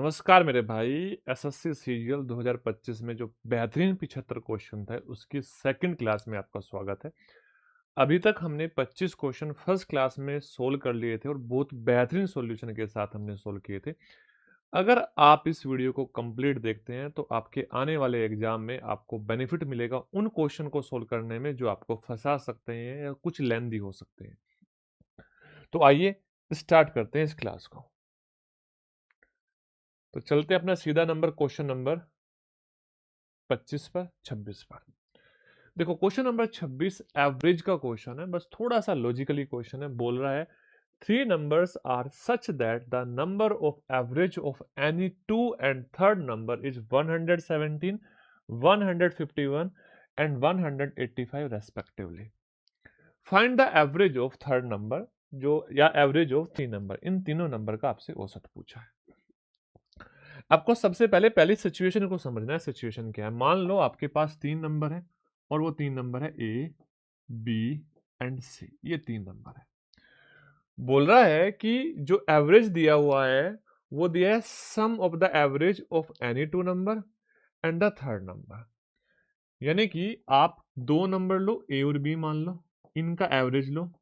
नमस्कार मेरे भाई। एसएससी सीजीएल 2025 में जो बेहतरीन 75 क्वेश्चन थे उसकी सेकंड क्लास में आपका स्वागत है। अभी तक हमने 25 क्वेश्चन फर्स्ट क्लास में सोल्व कर लिए थे और बहुत बेहतरीन सॉल्यूशन के साथ हमने सोल्व किए थे। अगर आप इस वीडियो को कंप्लीट देखते हैं तो आपके आने वाले एग्जाम में आपको बेनिफिट मिलेगा उन क्वेश्चन को सोल्व करने में जो आपको फंसा सकते हैं या कुछ लेंदी हो सकते हैं। तो आइए स्टार्ट करते हैं इस क्लास को। तो चलते अपना सीधा नंबर क्वेश्चन नंबर 25 पर 26 पर। देखो क्वेश्चन नंबर 26 एवरेज का क्वेश्चन है, बस थोड़ा सा लॉजिकली क्वेश्चन है। बोल रहा है three numbers are such that the number of average of any two and third number is 117, 151 एंड 185 respectively. Find the average of third number जो या एवरेज ऑफ थ्री नंबर, इन तीनों नंबर का आपसे औसत पूछा है। आपको सबसे पहले पहली सिचुएशन को समझना है। सिचुएशन क्या है? मान लो आपके पास तीन नंबर है और वो तीन नंबर है ए, बी एंड सी। ये तीन नंबर है। बोल रहा है कि जो एवरेज दिया हुआ है वो दिया है sum of the average of any two number and the third number. यानी कि आप दो नंबर लो, ए और बी मान लो, इनका एवरेज लो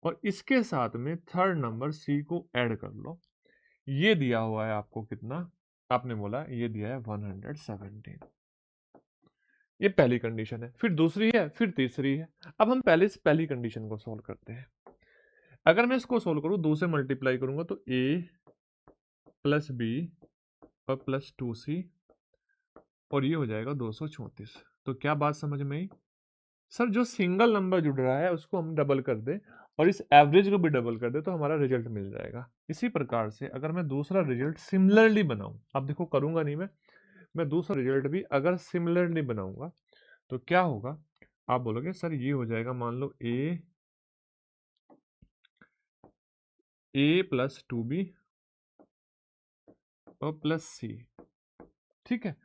और इसके साथ में थर्ड नंबर सी को ऐड कर लो। ये दिया हुआ है आपको कितना? आपने बोला ये दिया है 117। ये पहली कंडीशन है। फिर दूसरी है, फिर तीसरी है। अब हम पहले इस पहली कंडीशन को सोल्व करते हैं। अगर मैं इसको सोल्व करूं, 2 से मल्टीप्लाई करूंगा तो a प्लस बी और प्लस 2c और ये हो जाएगा 234। तो क्या बात समझ में आई? सर जो सिंगल नंबर जुड़ रहा है उसको हम डबल कर दे और इस एवरेज को भी डबल कर दे तो हमारा रिजल्ट मिल जाएगा। इसी प्रकार से अगर मैं दूसरा रिजल्ट सिमिलरली बनाऊं, अब देखो करूंगा नहीं मैं दूसरा रिजल्ट भी अगर सिमिलरली बनाऊंगा तो क्या होगा? आप बोलोगे सर ये हो जाएगा, मान लो ए प्लस 2b और प्लस सी। ठीक है,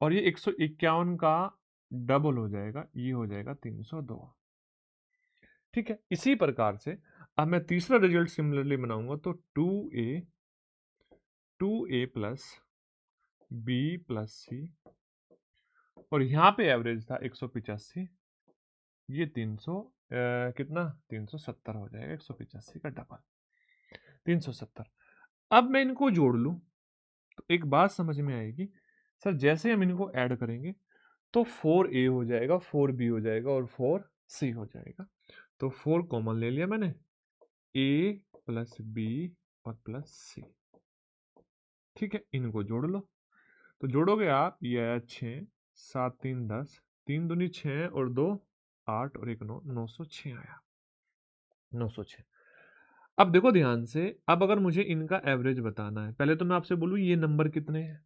और ये 151 का डबल हो जाएगा, ये हो जाएगा 302। ठीक है, इसी प्रकार से अब मैं तीसरा रिजल्ट सिमिलरली बनाऊंगा तो 2a प्लस बी प्लस सी और यहां पे एवरेज था 185, ये 300 कितना 370 हो जाएगा। 185 का डबल 370। अब मैं इनको जोड़ लूं तो एक बात समझ में आएगी। सर जैसे हम इनको ऐड करेंगे तो 4a हो जाएगा, 4b हो जाएगा और 4c हो जाएगा। तो 4 कॉमन ले लिया मैंने, a प्लस बी और प्लस सी। ठीक है, इनको जोड़ लो तो जोड़ोगे आप, ये आया 6, 7 3 10, 3 दूनी 6 और 2 8 और 1 9, 906 आया। 906। अब देखो ध्यान से, अब अगर मुझे इनका एवरेज बताना है, पहले तो मैं आपसे बोलूं ये नंबर कितने हैं।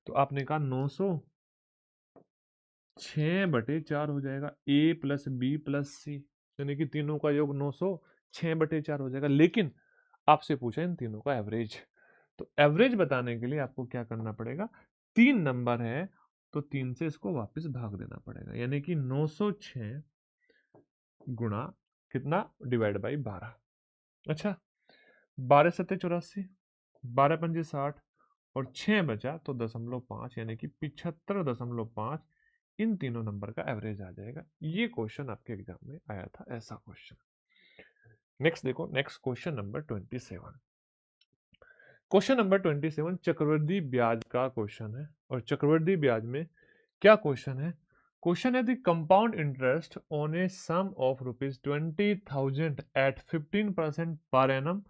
तो आपने कहा 906/4 हो जाएगा, ए प्लस बी प्लस सी, यानी कि तीनों का योग 906/4 हो जाएगा। लेकिन आपसे पूछा इन तीनों का एवरेज, तो एवरेज बताने के लिए आपको क्या करना पड़ेगा? तीन नंबर है तो 3 से इसको वापस भाग देना पड़ेगा, यानी कि 906 गुणा कितना डिवाइड बाई 12। अच्छा, 12 सत्ते 84, 12 पंजे 60 और 6 बचा तो 0.5, यानी कि 75.5 इन तीनों नंबर का एवरेज आ जाएगा। ये क्वेश्चन आपके एग्जाम में आया था, ऐसा क्वेश्चन। नेक्स्ट देखो, next question number 27। Question number 27 चक्रवृद्धि ब्याज का क्वेश्चन है। और चक्रवृद्धि ब्याज में क्या क्वेश्चन है? क्वेश्चन है the compound interest on a sum of ₹20,000 at 15% per annum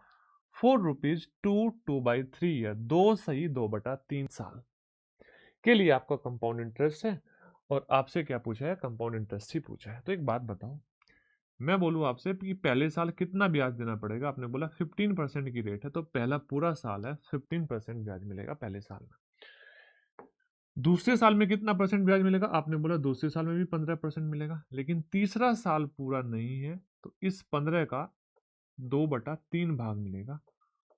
for ₹2/3 year, 2/2/3 साल के लिए आपका कंपाउंड इंटरेस्ट है। और आपसे क्या पूछा है? कंपाउंड इंटरेस्ट ही पूछा है। तो एक बात बताओ, मैं बोलूं आपसे कि पहले साल कितना ब्याज देना पड़ेगा? आपने बोला 15% की रेट है, तो पहला पूरा साल है, 15% ब्याज मिलेगा पहले साल में। दूसरे साल में कितना परसेंट ब्याज मिलेगा? आपने बोला दूसरे साल में भी 15% मिलेगा। लेकिन तीसरा साल पूरा नहीं है तो इस 15 का 2/3 भाग मिलेगा,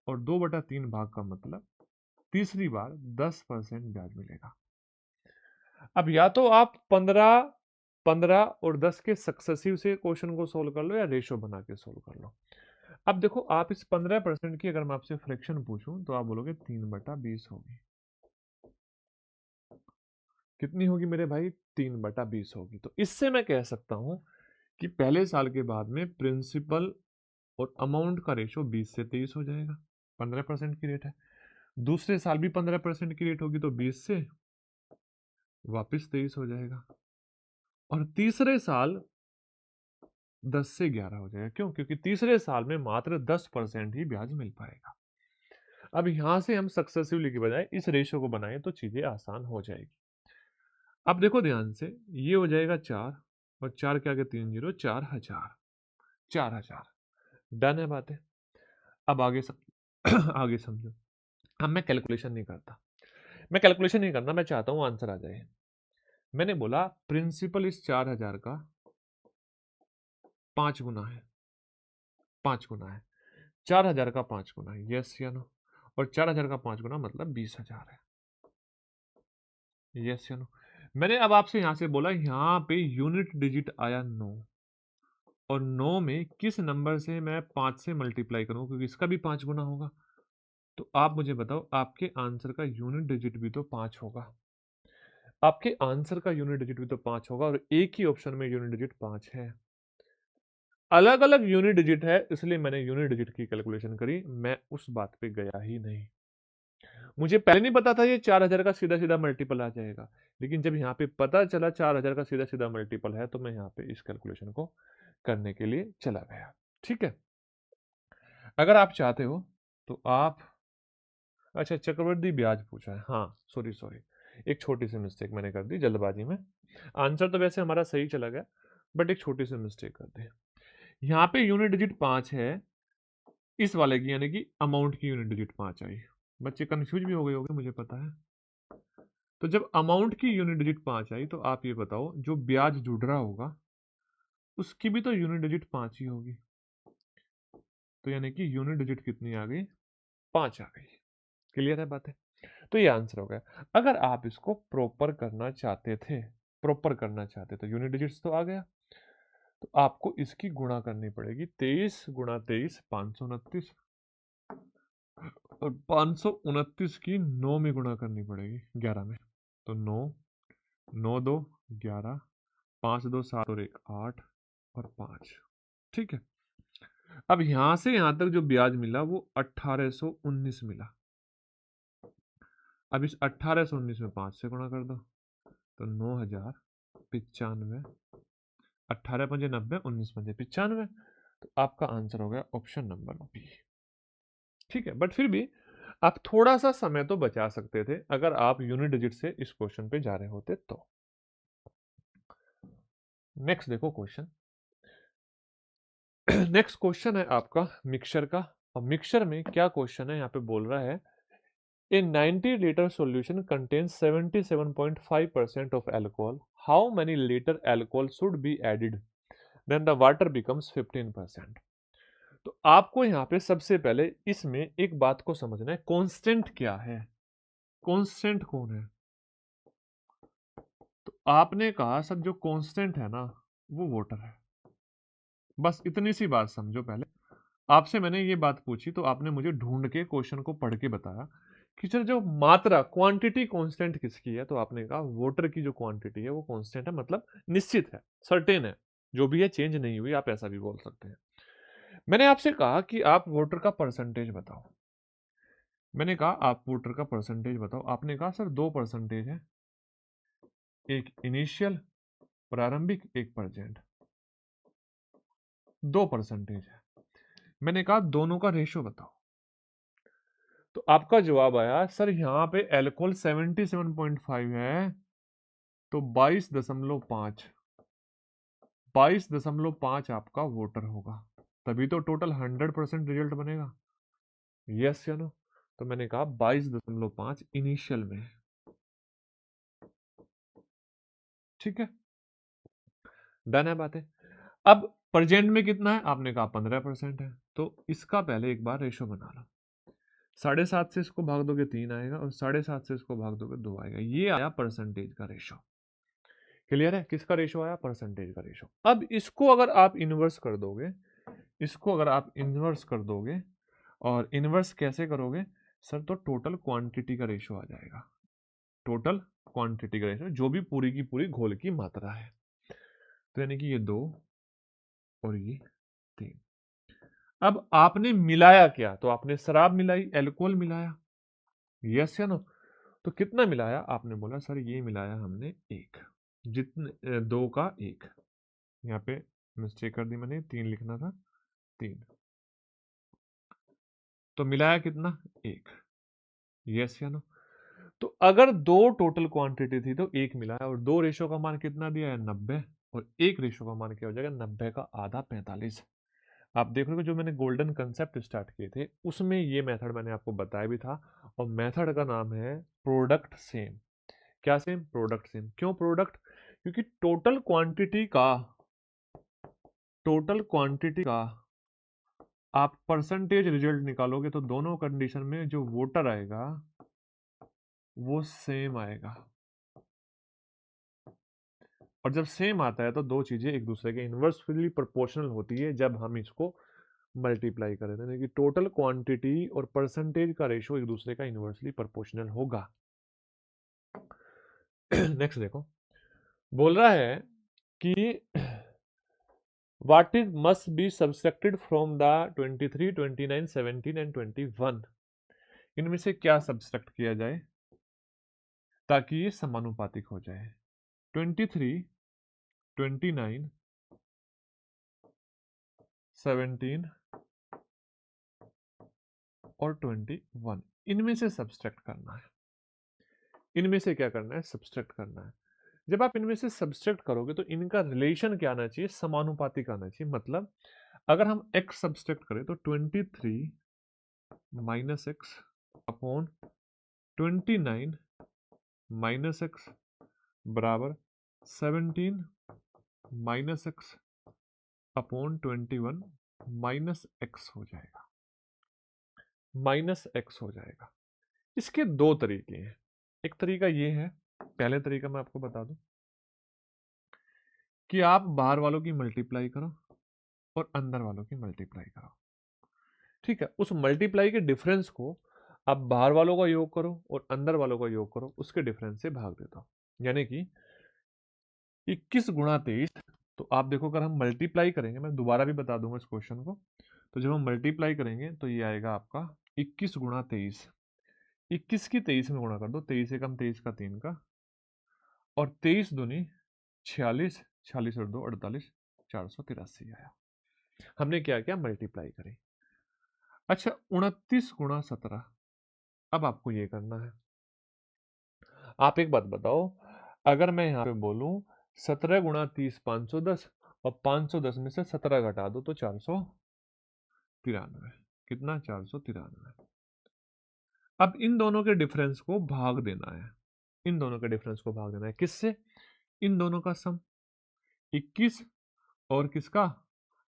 और 2/3 भाग का मतलब तीसरी बार 10% ब्याज मिलेगा। अब या तो आप 15, 15 और 10 के सक्सेसिव से क्वेश्चन को सोल्व कर लो या रेशो बना के सोल्व कर लो। अब देखो आप इस 15% की अगर मैं आपसे फ्रैक्शन पूछूं तो आप बोलोगे 3/20 होगी। कितनी होगी मेरे भाई? 3/20 होगी। तो इससे मैं कह सकता हूं कि पहले साल के बाद में प्रिंसिपल और अमाउंट का रेशो 20 से 23 हो जाएगा। 15% की रेट है। दूसरे साल भी 15% की रेट होगी तो 20 से वापस 23 हो जाएगा। और तीसरे साल 10 से 11 हो जाएगा। क्यों? क्योंकि तीसरे साल में मात्र 10% ही ब्याज मिल पाएगा। अब यहां से हम सक्सेसिवली की बजाय इस रेशो को बनाएं तो चीजें आसान हो जाएगी। अब देखो ध्यान से, ये हो जाएगा 4 और 4 के आगे 3 जीरो, 4000। 4000 डन है बातें। अब आगे आगे समझो। अब मैं कैलकुलेशन नहीं करता, मैं कैलकुलेशन नहीं करना, मैं चाहता हूं आंसर आ जाए। मैंने बोला प्रिंसिपल इस 4000 का 5 गुना है, 5 गुना है। 4000 का 5 गुना है, यस या नो? और 4000 का 5 गुना मतलब 20,000 है, यस या नो? मैंने अब आपसे यहां से बोला, यहां पे यूनिट डिजिट आया 9, और 9 में किस नंबर से मैं 5 से मल्टीप्लाई करूं, क्योंकि इसका भी 5 गुना होगा। तो आप मुझे बताओ, आपके आंसर का यूनिट डिजिट भी तो 5 होगा। आपके आंसर का यूनिट डिजिट भी तो 5 होगा, और एक ही ऑप्शन में यूनिट डिजिट 5 है। अलग अलग यूनिट डिजिट है, इसलिए मैंने यूनिट डिजिट की कैलकुलेशन करी, मैं उस बात पे गया ही नहीं। मुझे पहले नहीं पता था ये 4000 का सीधा सीधा मल्टीपल आ जाएगा, लेकिन जब यहाँ पे पता चला 4000 का सीधा सीधा मल्टीपल है, तो मैं यहाँ पे इस कैलकुलेशन को करने के लिए चला गया। ठीक है, अगर आप चाहते हो तो आप, अच्छा चक्रवृद्धि ब्याज पूछा है, हाँ सॉरी सॉरी, एक छोटी सी मिस्टेक मैंने कर दी जल्दबाजी में। आंसर तो वैसे हमारा सही चला गया, बट एक छोटी सी मिस्टेक कर दी। यहाँ पे यूनिट डिजिट 5 है इस वाले की, यानी कि अमाउंट की यूनिट डिजिट 5 आई। बच्चे कंफ्यूज भी हो गए होंगे, मुझे पता है। तो जब अमाउंट की यूनिट डिजिट 5 आई, तो आप ये बताओ जो ब्याज जुड़ रहा होगा उसकी भी तो यूनिट डिजिट 5 ही होगी। तो यानी कि यूनिट डिजिट कितनी आ गई? 5 आ गई। क्लियर है बातें? तो ये आंसर हो गया। अगर आप इसको प्रॉपर करना चाहते थे, प्रॉपर करना चाहते तो यूनिट डिजिट्स तो आ गया, तो आपको इसकी गुणा करनी पड़ेगी। 23 गुणा 23 529, और 529 की 9 में गुणा करनी पड़ेगी, 11 में। तो 9, 9 2 11, 5 2 7 और 1 8 और 5। ठीक है, अब यहां से यहां तक जो ब्याज मिला वो 1819 मिला। अब इस 1819 में 5 से गुणा कर दो, तो 9095, 18 पंजे 90, 19 पंजे 95। तो आपका आंसर हो गया ऑप्शन नंबर बी। ठीक है, बट फिर भी आप थोड़ा सा समय तो बचा सकते थे अगर आप यूनिट डिजिट से इस क्वेश्चन पे जा रहे होते तो। नेक्स्ट देखो क्वेश्चन। नेक्स्ट क्वेश्चन है आपका मिक्सचर का, और मिक्सचर में क्या क्वेश्चन है, यहाँ पे बोल रहा है A 90-liter solution contains 77.5% of alcohol. How many liter alcohol should be added? Then the water becomes 15%. तो आपको यहाँ पे सबसे पहले इसमें एक बात को समझना है, कांस्टेंट क्या है, कांस्टेंट कौन है। तो आपने कहा सर जो कांस्टेंट है ना वो वाटर है। बस इतनी सी बात समझो। पहले आपसे मैंने ये बात पूछी तो आपने मुझे ढूंढ के क्वेश्चन को पढ़ के बताया कि सर जो मात्रा क्वांटिटी कांस्टेंट किसकी है, तो आपने कहा वाटर की जो क्वांटिटी है वो कांस्टेंट है, मतलब निश्चित है, सर्टेन है, जो भी है चेंज नहीं हुई, आप ऐसा भी बोल सकते हैं। मैंने आपसे कहा कि आप वाटर का परसेंटेज बताओ, मैंने कहा आप वाटर का परसेंटेज बताओ, आपने कहा सर 2% है, एक इनिशियल प्रारंभिक, एक प्रेजेंट, 2% है। मैंने कहा दोनों का रेशो बताओ, तो आपका जवाब आया सर यहां पे एल्कोहल 77.5 है, तो 22.5, 22.5 आपका वाटर होगा, तभी तो टोटल 100% रिजल्ट बनेगा, यस या नो? तो मैंने कहा 22.5 इनिशियल में। ठीक है, डन है बातें। अब प्रेजेंट में कितना है, आपने कहा 15% है, तो इसका पहले एक बार रेशो बना लो। 7.5 से इसको भाग दोगे 3 आएगा, और 7.5 से इसको भाग दोगे 2 आएगा। ये आया परसेंटेज का रेशो। क्लियर है? किसका रेशो आया? परसेंटेज का रेशो। अब इसको अगर आप इन्वर्स कर दोगे, इसको अगर आप इन्वर्स कर दोगे, और इन्वर्स कैसे करोगे सर, तो टोटल क्वांटिटी का रेशो आ जाएगा, टोटल क्वांटिटी का रेशो, जो भी पूरी की पूरी घोल की मात्रा है। तो यानी कि ये 2 और ये 3। अब आपने मिलाया क्या, तो आपने शराब मिलाई, अल्कोहल मिलाया, यस या नो। तो कितना मिलाया, आपने बोला सर ये मिलाया हमने 1, जितने 2 का 1, यहाँ पे मिस्टेक कर दी मैंने, 3 लिखना था, 3। तो मिलाया कितना, 1, यस या नो। तो अगर 2 टोटल क्वांटिटी थी तो 1 मिलाया, और 2 रेशो का मान कितना दिया है, 90, और 1 रेशो का मान क्या हो जाएगा, 90 का आधा 45। आप देख रहे हो जो मैंने गोल्डन कंसेप्ट स्टार्ट किए थे उसमें ये मेथड मैंने आपको बताया भी था, और मेथड का नाम है प्रोडक्ट सेम। क्या सेम, प्रोडक्ट सेम। क्यों प्रोडक्ट, क्योंकि टोटल क्वांटिटी का आप परसेंटेज रिजल्ट निकालोगे तो दोनों कंडीशन में जो वोटर आएगा वो सेम आएगा, और जब सेम आता है तो दो चीजें एक दूसरे के इन्वर्सली प्रोपोर्शनल होती है जब हम इसको मल्टीप्लाई करें, यानी कि टोटल क्वांटिटी और परसेंटेज का रेशो एक दूसरे का इन्वर्सली प्रोपोर्शनल होगा। नेक्स्ट देखो, बोल रहा है कि what is must be subtracted from the 23, 29, 17 and 21। इनमें से क्या सब्सट्रैक्ट किया जाए ताकि ये समानुपातिक हो जाए। 23, 29, 17 और 21, इनमें से सब्सट्रैक्ट करना है। इनमें से क्या करना है, सब्सट्रैक्ट करना है। जब आप इनमें से सब्सट्रैक्ट करोगे तो इनका रिलेशन क्या आना चाहिए, समानुपातिक आना चाहिए। मतलब अगर हम x सब्सट्रैक्ट करें तो 23 minus x upon 29 minus x बराबर 17 minus x upon 21 minus x हो जाएगा, माइनस एक्स हो जाएगा। इसके दो तरीके हैं। एक तरीका ये है, पहले तरीका मैं आपको बता दूं कि आप बाहर वालों की मल्टीप्लाई करो और अंदर वालों की मल्टीप्लाई करो, ठीक है। उस मल्टीप्लाई के डिफरेंस को आप बाहर वालों का योग करो और अंदर वालों का योग करो, उसके डिफरेंस से भाग देता हूं। यानी कि 21 गुणा 23, तो आप देखो अगर हम मल्टीप्लाई करेंगे, मैं दोबारा भी बता दूंगा इस क्वेश्चन को, तो जब हम मल्टीप्लाई करेंगे तो ये आएगा आपका 21 गुणा 23, 21 की 23 में गुणा कर दो, 23 से कम 23 का 3 का, और 23 दूनी 46, 46 और 2 48, 483 आया। हमने क्या किया, मल्टीप्लाई करी। अच्छा 29 गुणा 17, अब आपको ये करना है। आप एक बात बताओ, अगर मैं यहाँ पे बोलूं 17 गुणा 30 510, और 510 में से 17 घटा दो तो 493, कितना, 493। अब इन दोनों के डिफरेंस को भाग देना है, इन दोनों के डिफरेंस को भाग देना है किससे, इन दोनों का सम, 21 और किसका,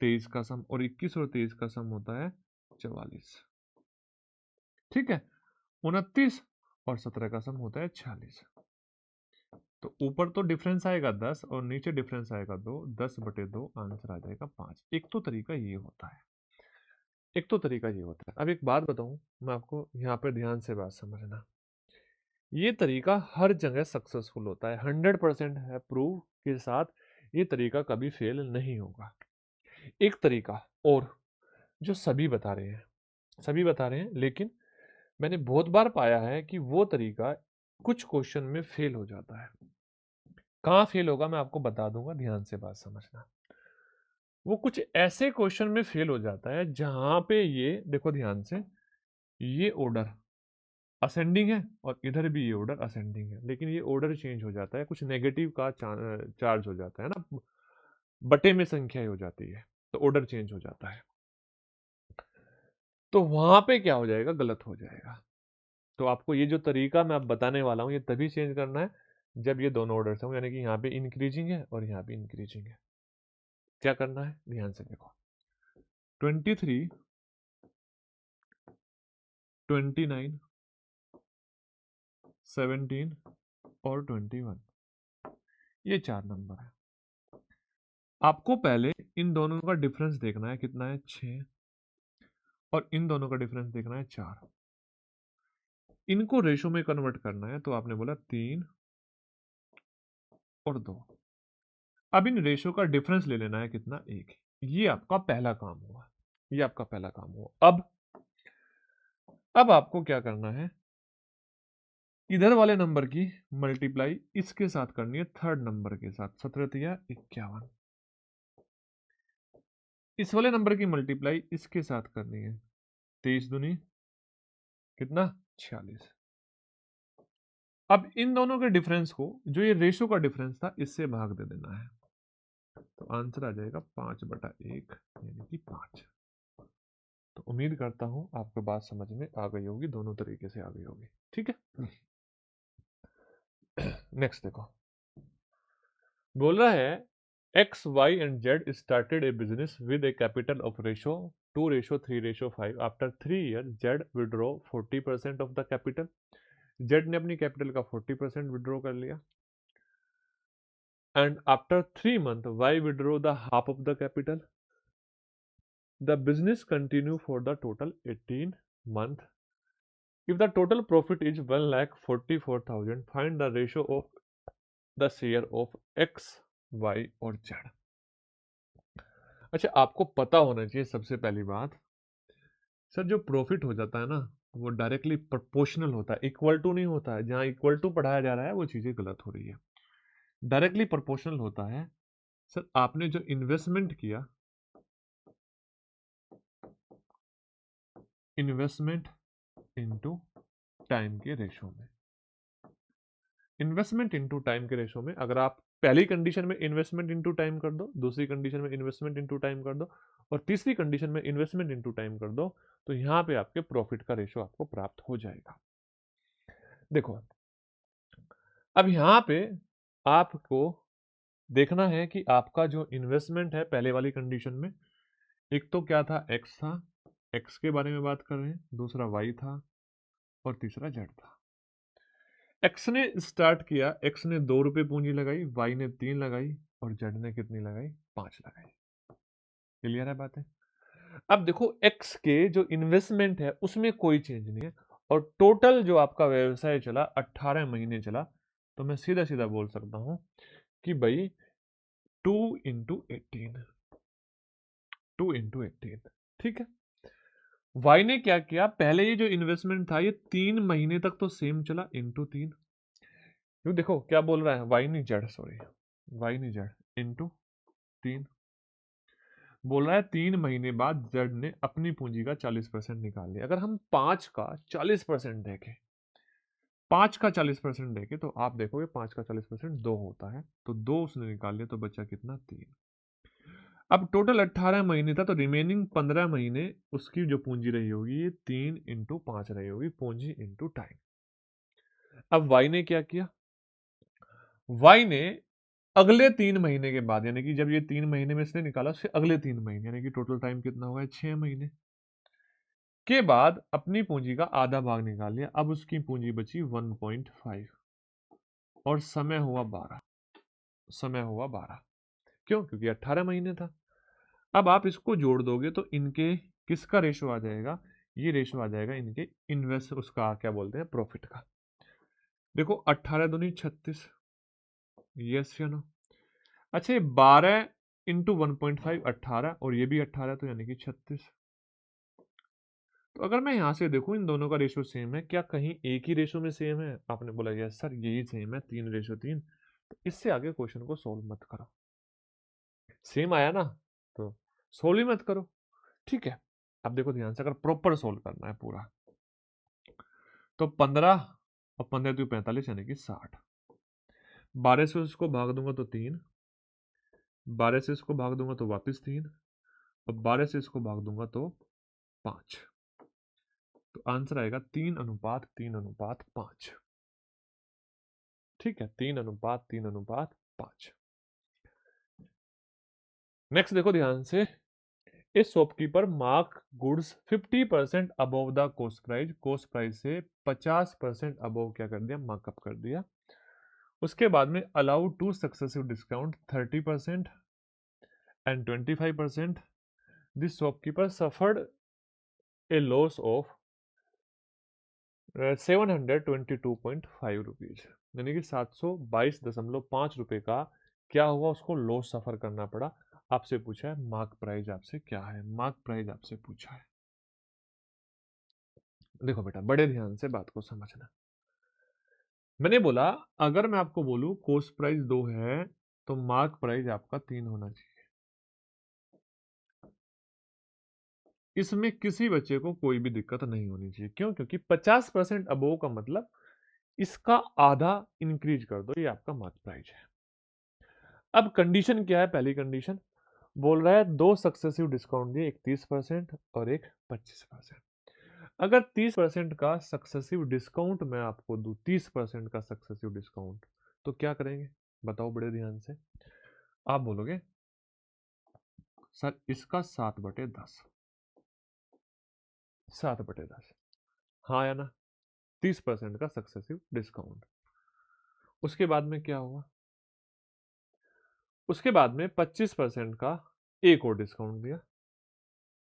23 का सम, और 21 और 23 का सम होता है 44, ठीक है। 29 और 17 का सम होता है 46। तो ऊपर तो डिफरेंस आएगा 10 और नीचे डिफरेंस आएगा 2, 10/2, आंसर आ जाएगा 5। एक तो तरीका ये होता है, एक तो तरीका ये होता है। अब एक बात बताऊं मैं आपको, यहाँ पे ध्यान से बात समझना, ये तरीका हर जगह सक्सेसफुल होता है, 100% है प्रूव के साथ, ये तरीका कभी फेल नहीं होगा। एक तरीका और जो सभी बता रहे हैं, सभी बता रहे हैं, लेकिन मैंने बहुत बार पाया है कि वो तरीका कुछ क्वेश्चन में फेल हो जाता है। कहाँ फेल होगा मैं आपको बता दूंगा, ध्यान से बात समझना। वो कुछ ऐसे क्वेश्चन में फेल हो जाता है जहां पे ये देखो ध्यान से, ये ऑर्डर असेंडिंग है और इधर भी ये ऑर्डर असेंडिंग है, लेकिन ये ऑर्डर चेंज हो जाता है, कुछ नेगेटिव का चार्ज हो जाता है ना, बटे में संख्या हो जाती है, तो ऑर्डर चेंज हो जाता है, तो वहां पे क्या हो जाएगा, गलत हो जाएगा। तो आपको ये जो तरीका मैं अब बताने वाला हूँ ये तभी चेंज करना है जब ये दोनों ऑर्डर हों, यानी कि यहाँ पे इंक्रीजिंग है और यहाँ पे इंक्रीजिंग है। क्या करना है, ध्यान से देखो, 23, 29, 17 और 21, ये 4 नंबर है। आपको पहले इन दोनों का डिफरेंस देखना है, कितना है 6, और इन दोनों का डिफरेंस देखना है 4। इनको रेशो में कन्वर्ट करना है, तो आपने बोला 3 और 2। अब इन रेशो का डिफरेंस ले लेना है, कितना 1। ये आपका पहला काम हुआ, ये आपका पहला काम हुआ। अब आपको क्या करना है, इधर वाले नंबर की मल्टीप्लाई इसके साथ करनी है, थर्ड नंबर के साथ, 17 या 51। इस वाले नंबर की मल्टीप्लाई इसके साथ करनी है, 23 दूनी कितना 46। अब इन दोनों के डिफरेंस को, जो ये रेशो का डिफरेंस था, इससे भाग दे देना है, तो आंसर आ जाएगा 5/1 यानी कि 5। तो उम्मीद करता हूं आपको बात समझ में आ गई होगी, दोनों तरीके से आ गई होगी। ठीक है, नेक्स्ट देखो, बोल रहा है X, Y and Z started a business with a capital of ratio 2:3:5. After 3 years, Z withdraw 40% of the capital. Z ने अपनी कैपिटल का 40% विड्रॉ कर लिया। And after 3 months, Y withdraw the half of the capital. The business continue for the total 18 months. If the total profit is 1,44,000, find the ratio of the share of X, Y और Z. अच्छा, आपको पता होना चाहिए सबसे पहली बात, sir जो प्रॉफिट हो जाता है ना, वो डायरेक्टली प्रोपोर्शनल होता है, इक्वल टू नहीं होता है। जहां इक्वल टू पढ़ाया जा रहा है वो चीजें गलत हो रही है, डायरेक्टली प्रोपोर्शनल होता है। सर आपने जो इन्वेस्टमेंट किया, इन्वेस्टमेंट इनटू टाइम के रेशो में, इन्वेस्टमेंट इनटू टाइम के रेशो में, अगर आप पहली कंडीशन में इन्वेस्टमेंट इनटू टाइम कर दो, दूसरी कंडीशन में इन्वेस्टमेंट इनटू टाइम कर दो, और तीसरी कंडीशन में इन्वेस्टमेंट इनटू टाइम कर दो, तो यहां पे आपके प्रॉफिट का रेशो आपको प्राप्त हो जाएगा। देखो, अब यहां पे आपको देखना है कि आपका जो इन्वेस्टमेंट है पहले वाली कंडीशन में, एक तो क्या था, एक्स था, एक्स के बारे में बात कर रहे हैं, दूसरा वाई था, और तीसरा जेड था। एक्स ने स्टार्ट किया, एक्स ने 2 रुपए पूंजी लगाई, वाई ने 3 लगाई, और जेड ने कितनी लगाई, 5 लगाई। क्लियर है बातें? अब देखो, एक्स के जो इन्वेस्टमेंट है उसमें कोई चेंज नहीं है, और टोटल जो आपका व्यवसाय चला 18 महीने चला, तो मैं सीधा सीधा बोल सकता हूं कि भाई 2 इंटू 18, 2 इंटू 18। ठीक है, वाई ने क्या किया, पहले ये जो इन्वेस्टमेंट था ये 3 महीने तक तो सेम चला, इंटू 3। क्यों, देखो क्या बोल रहा है, वाई नहीं जेड, सॉरी, वाई नहीं जेड, इंटू 3 बोल रहा है। 3 महीने बाद जेड ने अपनी पूंजी का 40% निकाल लिया। अगर हम 5 का 40% देखें, 5 का 40% देखें, तो आप देखोगे 5 का 40% 2 होता है, तो 2 उसने निकाल लिया, तो बचा कितना, 3। अब टोटल 18 महीने था, तो रिमेनिंग 15 महीने उसकी जो पूंजी रही होगी, ये 3 इंटू 5 रही होगी, पूंजी इंटू टाइम। अब वाई ने क्या किया, वाई ने अगले 3 महीने के बाद, यानी कि जब ये 3 महीने में इसने निकाला, उससे अगले 3 महीने, यानी कि टोटल टाइम कितना हुआ है, 6 महीने के बाद अपनी पूंजी का आधा भाग निकाल लिया। अब उसकी पूंजी बची 1.5, और समय हुआ 12, समय हुआ 12। क्यों, क्योंकि 18 महीने था। अब आप इसको जोड़ दोगे तो इनके किसका रेशो आ जाएगा, ये रेशो आ जाएगा इनके इन्वेस्ट, उसका क्या बोलते हैं, प्रॉफिट का। देखो 18 दूनी 36, यस या नो। अच्छा, ये 12 इंटू 1.5 18, और ये भी 18, तो यानी कि 36। तो अगर मैं यहां से देखूं, इन दोनों का रेशो सेम है, क्या कहीं एक ही रेशो में सेम है? आपने बोला यस सर यही सेम है, 3:3। तो इससे आगे क्वेश्चन को सोल्व मत करो, सेम आया ना तो सोल्व ही मत करो। ठीक है, अब देखो ध्यान से, अगर प्रॉपर सोल्व करना है पूरा, तो 15 और 15 तो 45, यानी कि 60। 12 से उसको भाग दूंगा तो 3, 12 से इसको भाग दूंगा तो वापस 3, और 12 से इसको भाग दूंगा तो 5। तो आंसर आएगा 3:3:5। ठीक है, 3:3:5। नेक्स्ट देखो ध्यान से, इस shopkeeper mark goods 50% above the cost price, cost price से 50% अबव क्या कर दिया, मार्कअप कर दिया। उसके बाद में allow two successive discount 30%, and 25% this shopkeeper suffered a loss of 722.5 rupees, यानी कि 722.5 रुपए का क्या हुआ, उसको लॉस सफर करना पड़ा। आपसे पूछा है मार्क प्राइस, आपसे क्या है मार्क प्राइस आपसे पूछा है। देखो बेटा बड़े ध्यान से बात को समझना। मैंने बोला अगर मैं आपको बोलूं कॉस्ट प्राइस 2 है तो मार्क प्राइस आपका 3 होना चाहिए। इसमें किसी बच्चे को कोई भी दिक्कत नहीं होनी चाहिए। क्यों? क्योंकि 50% अबोव का मतलब इसका आधा इंक्रीज कर दो, ये आपका मार्क प्राइस है। अब कंडीशन क्या है? पहली कंडीशन बोल रहा है दो सक्सेसिव डिस्काउंट दिए, एक 30% और एक 25%। अगर 30% का सक्सेसिव डिस्काउंट मैं आपको दूं, 30% का सक्सेसिव डिस्काउंट, तो क्या करेंगे बताओ बड़े ध्यान से। आप बोलोगे सर इसका 7/10, 7/10, हाँ या ना? 30% का सक्सेसिव डिस्काउंट। उसके बाद में क्या हुआ? उसके बाद में 25% का एक और डिस्काउंट दिया,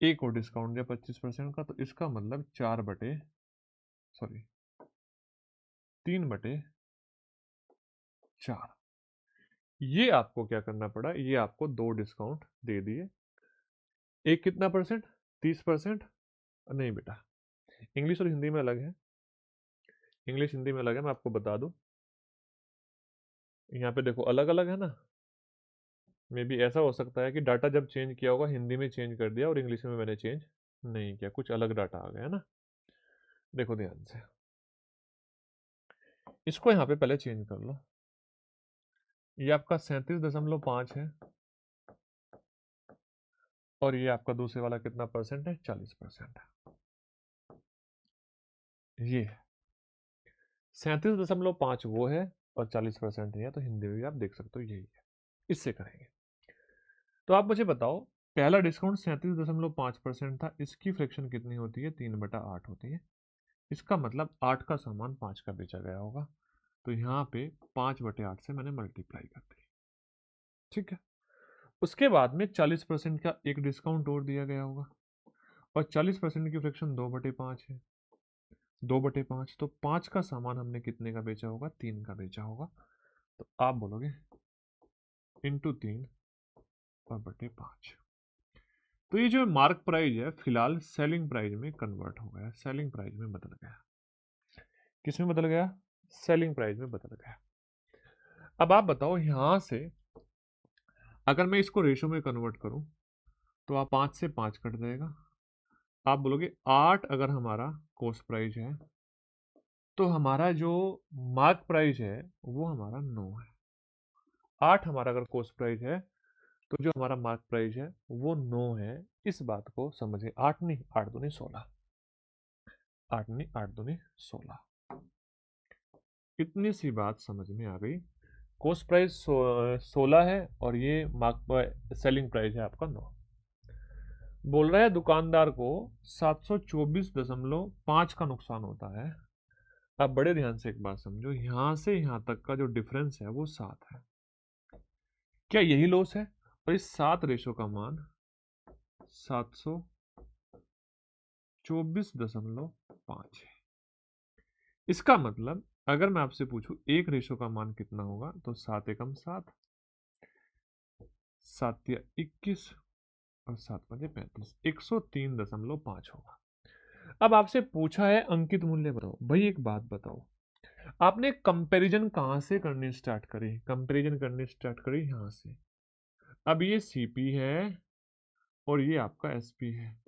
एक और डिस्काउंट दिया 25% का, तो इसका मतलब 3/4। ये आपको क्या करना पड़ा? ये आपको दो डिस्काउंट दे दिए। एक कितना परसेंट? 30%। नहीं बेटा, इंग्लिश और हिंदी में अलग है, इंग्लिश हिंदी में अलग है, मैं आपको बता दूं। यहाँ पे देखो अलग अलग है ना, मे बी ऐसा हो सकता है कि डाटा जब चेंज किया होगा हिंदी में चेंज कर दिया और इंग्लिश में मैंने चेंज नहीं किया, कुछ अलग डाटा आ गया है ना। देखो ध्यान से, इसको यहाँ पे पहले चेंज कर लो। ये आपका 37.5 है और ये आपका दूसरे वाला कितना परसेंट है? 40% है। ये 37.5 वो है और 40% है, तो हिंदी में भी आप देख सकते हो यही है। इससे करेंगे। तो आप मुझे बताओ पहला डिस्काउंट 37.5% था, इसकी फ्रैक्शन कितनी होती है? 3/8 होती है। इसका मतलब 8 का सामान 5 का बेचा गया होगा, तो यहाँ पे 5/8 से मैंने मल्टीप्लाई कर दी। ठीक है। उसके बाद में 40% का एक डिस्काउंट और दिया गया होगा और 40% की फ्रैक्शन 2/5 है। 2/5 तो 5 का सामान हमने कितने का बेचा होगा? 3 का बेचा होगा। तो आप बोलोगे इंटू 3/5। तो ये जो मार्क प्राइस है फिलहाल सेलिंग प्राइस में कन्वर्ट हो गया, सेलिंग प्राइस में बदल गया। किस में बदल गया? सेलिंग प्राइस में बदल गया। अब आप बताओ यहां से अगर मैं इसको रेशो में कन्वर्ट करूं तो आप 5 से 5 कट जाएगा। आप बोलोगे 8 अगर हमारा कॉस्ट प्राइस है तो हमारा जो मार्क प्राइस है वो हमारा 9 है। 8 हमारा अगर कॉस्ट प्राइस है तो जो हमारा मार्क प्राइस है वो 9 है। इस बात को समझे। 8 नहीं 8 दूनी 16, 8 नहीं 8 दूनी 16। इतनी सी बात समझ में आ गई। कॉस्ट प्राइस 16 है और ये मार्क सेलिंग प्राइस है आपका 9। बोल रहा है दुकानदार को 724.5 का नुकसान होता है। आप बड़े ध्यान से एक बात समझो, यहां से यहां तक का जो डिफरेंस है वो 7 है। क्या यही लॉस है? और इस 7 रेशो का मान 724.5 है। इसका मतलब अगर मैं आपसे पूछूं एक रेशो का मान कितना होगा, तो 7 एकम 7, 7 या 21 और 7×5 103.5 होगा। अब आपसे पूछा है अंकित मूल्य बताओ। भाई एक बात बताओ, आपने कंपैरिजन कहां से करनी स्टार्ट करी? कंपैरिजन करनी स्टार्ट करी यहां से। अब ये सीपी है और ये आपका एसपी है,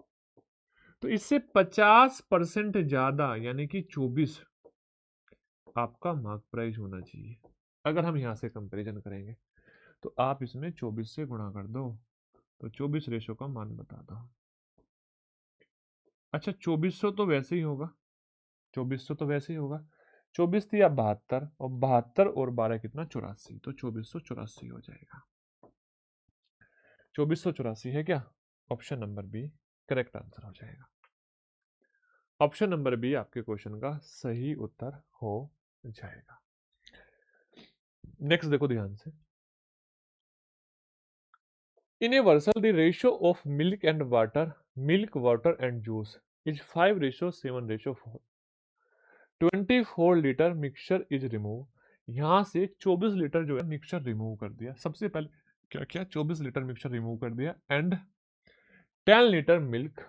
तो इससे 50% ज्यादा यानी कि 24 आपका मार्क प्राइस होना चाहिए। अगर हम यहां से कंपैरिजन करेंगे तो आप इसमें 24 से गुणा कर दो, तो 24 रेशो का मान बता दो। अच्छा 2400 तो वैसे ही होगा, 2400 तो वैसे ही होगा। 24 थी या 72, और 72 और 12 कितना? 84, तो 2484 हो जाएगा। 2484 है क्या? Option number B correct answer हो जाएगा। ऑप्शन नंबर बी आपके क्वेश्चन का सही उत्तर हो जाएगा। नेक्स्ट देखो ध्यान से। In a vessel, the ratio of milk, water and juice is 5:7:4. 24 litre mixture is remove. यहां से 24 लीटर जो है मिक्सचर रिमूव कर दिया। सबसे पहले क्या किया, 24 लीटर मिक्सचर रिमूव कर दिया and 10 litre milk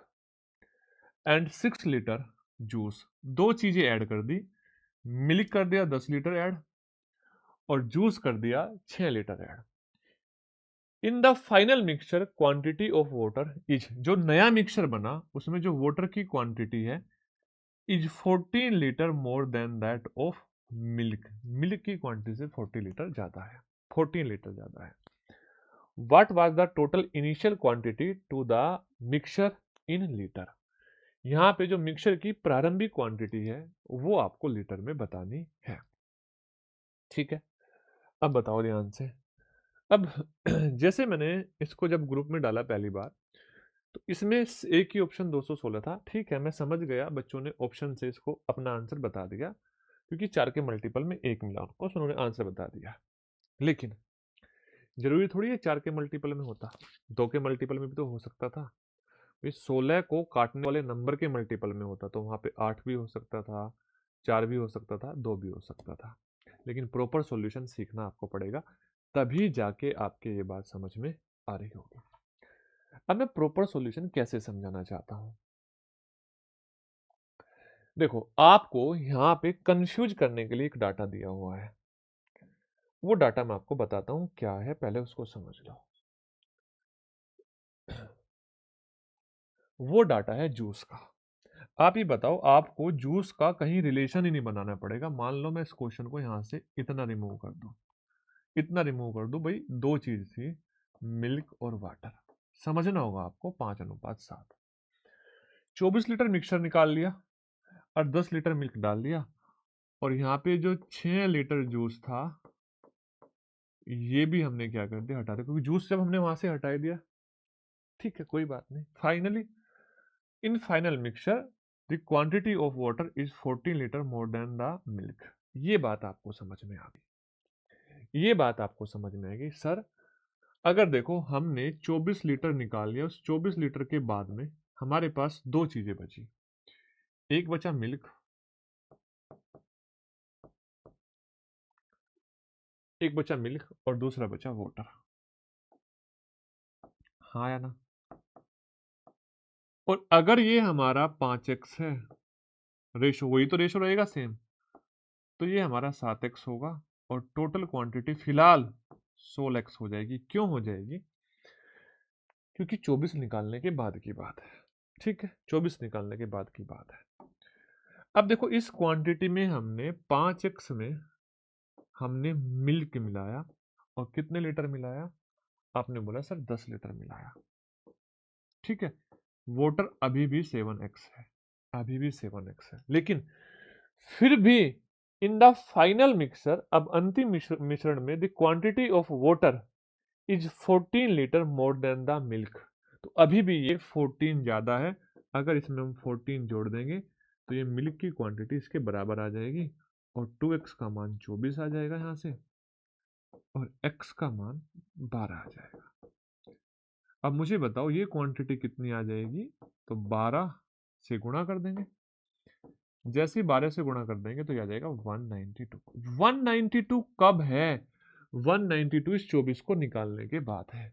and 6 litre juice, दो चीजें ऐड कर दी। मिल्क कर दिया 10 लीटर ऐड और जूस कर दिया 6 litre add. In the final mixture quantity of water is, जो नया मिक्सचर बना उसमें जो वाटर की क्वांटिटी है is 14 litre more than that of milk. Milk की क्वांटिटी से 40 लीटर ज्यादा है, 14 लीटर ज्यादा है। What was the total initial quantity to the mixture in litre. यहां पे जो मिक्सचर की प्रारंभिक क्वांटिटी है वो आपको लीटर में बतानी है। ठीक है, अब बताओ ध्यान से। अब जैसे मैंने इसको जब ग्रुप में डाला पहली बार तो इसमें एक ही ऑप्शन 216 था। ठीक है, मैं समझ गया, बच्चों ने ऑप्शन से इसको अपना आंसर बता दिया क्योंकि 4 के मल्टीपल में 1 मिला उनको, उन्होंने आंसर बता दिया। लेकिन जरूरी थोड़ी है 4 के मल्टीपल में होता, 2 के मल्टीपल में भी तो हो सकता था। 16 को काटने वाले नंबर के मल्टीपल में होता तो वहां पे 8 भी हो सकता था, 4 भी हो सकता था, 2 भी हो सकता था। लेकिन प्रॉपर सॉल्यूशन सीखना आपको पड़ेगा, तभी जाके आपके ये बात समझ में आ रही होगी। अब मैं प्रॉपर सॉल्यूशन कैसे समझाना चाहता हूं। देखो, आपको यहां पे कंफ्यूज करने के लिए एक डाटा दिया हुआ है, वो डाटा मैं आपको बताता हूं क्या है, पहले उसको समझ लो। वो डाटा है जूस का। आप ही बताओ, आपको जूस का कहीं रिलेशन ही नहीं बनाना पड़ेगा। मान लो मैं इस क्वेश्चन को यहां से इतना रिमूव कर दूं, इतना रिमूव कर दूं, भाई दो चीज थी, मिल्क और वाटर। समझना होगा आपको, 5:7। 24 लीटर मिक्सचर निकाल लिया और 10 लीटर मिल्क डाल दिया और यहाँ पे जो 6 लीटर जूस था ये भी हमने क्या कर दिया, हटा दिया, क्योंकि जूस जब हमने वहां से हटा दिया। ठीक है, कोई बात नहीं। Finally in final mixture the quantity of water is 14 litre more then the milk. ये बात आपको समझ में आ गई, ये बात आपको समझ में आएगी। सर अगर देखो हमने 24 लीटर निकाल लिया, उस 24 लीटर के बाद में हमारे पास दो चीजें बची, एक बचा मिल्क, एक बचा मिल्क और दूसरा बचा वाटर। हाँ या ना। और अगर ये हमारा 5x है, रेशो वही तो रेशो रहेगा सेम, तो ये हमारा 7x होगा और टोटल क्वांटिटी फिलहाल 16x हो जाएगी। क्यों हो जाएगी? क्योंकि 24 निकालने के बाद की बात है। ठीक है, 24 निकालने के बाद की बात है। अब देखो इस क्वांटिटी में हमने 5x में हमने मिल्क मिलाया और कितने लीटर मिलाया? आपने बोला सर 10 लीटर मिलाया। ठीक है, वाटर अभी भी 7x है, अभी भी 7x है, लेकिन फिर भी इन द फाइनल मिक्सर, अब अंतिम मिश्रण में the quantity of water is 14 litre more then the milk. तो अभी भी ये 14 ज्यादा है। अगर इसमें हम 14 जोड़ देंगे तो ये मिल्क की क्वांटिटी इसके बराबर आ जाएगी और 2x का मान 24 आ जाएगा यहां से और x का मान 12 आ जाएगा। अब मुझे बताओ ये क्वांटिटी कितनी आ जाएगी? तो 12 से गुणा कर देंगे, जैसे ही 12 से गुणा कर देंगे तो ये आ जाएगा 192। 192 कब है? 192 इस 24 को निकालने के बाद है,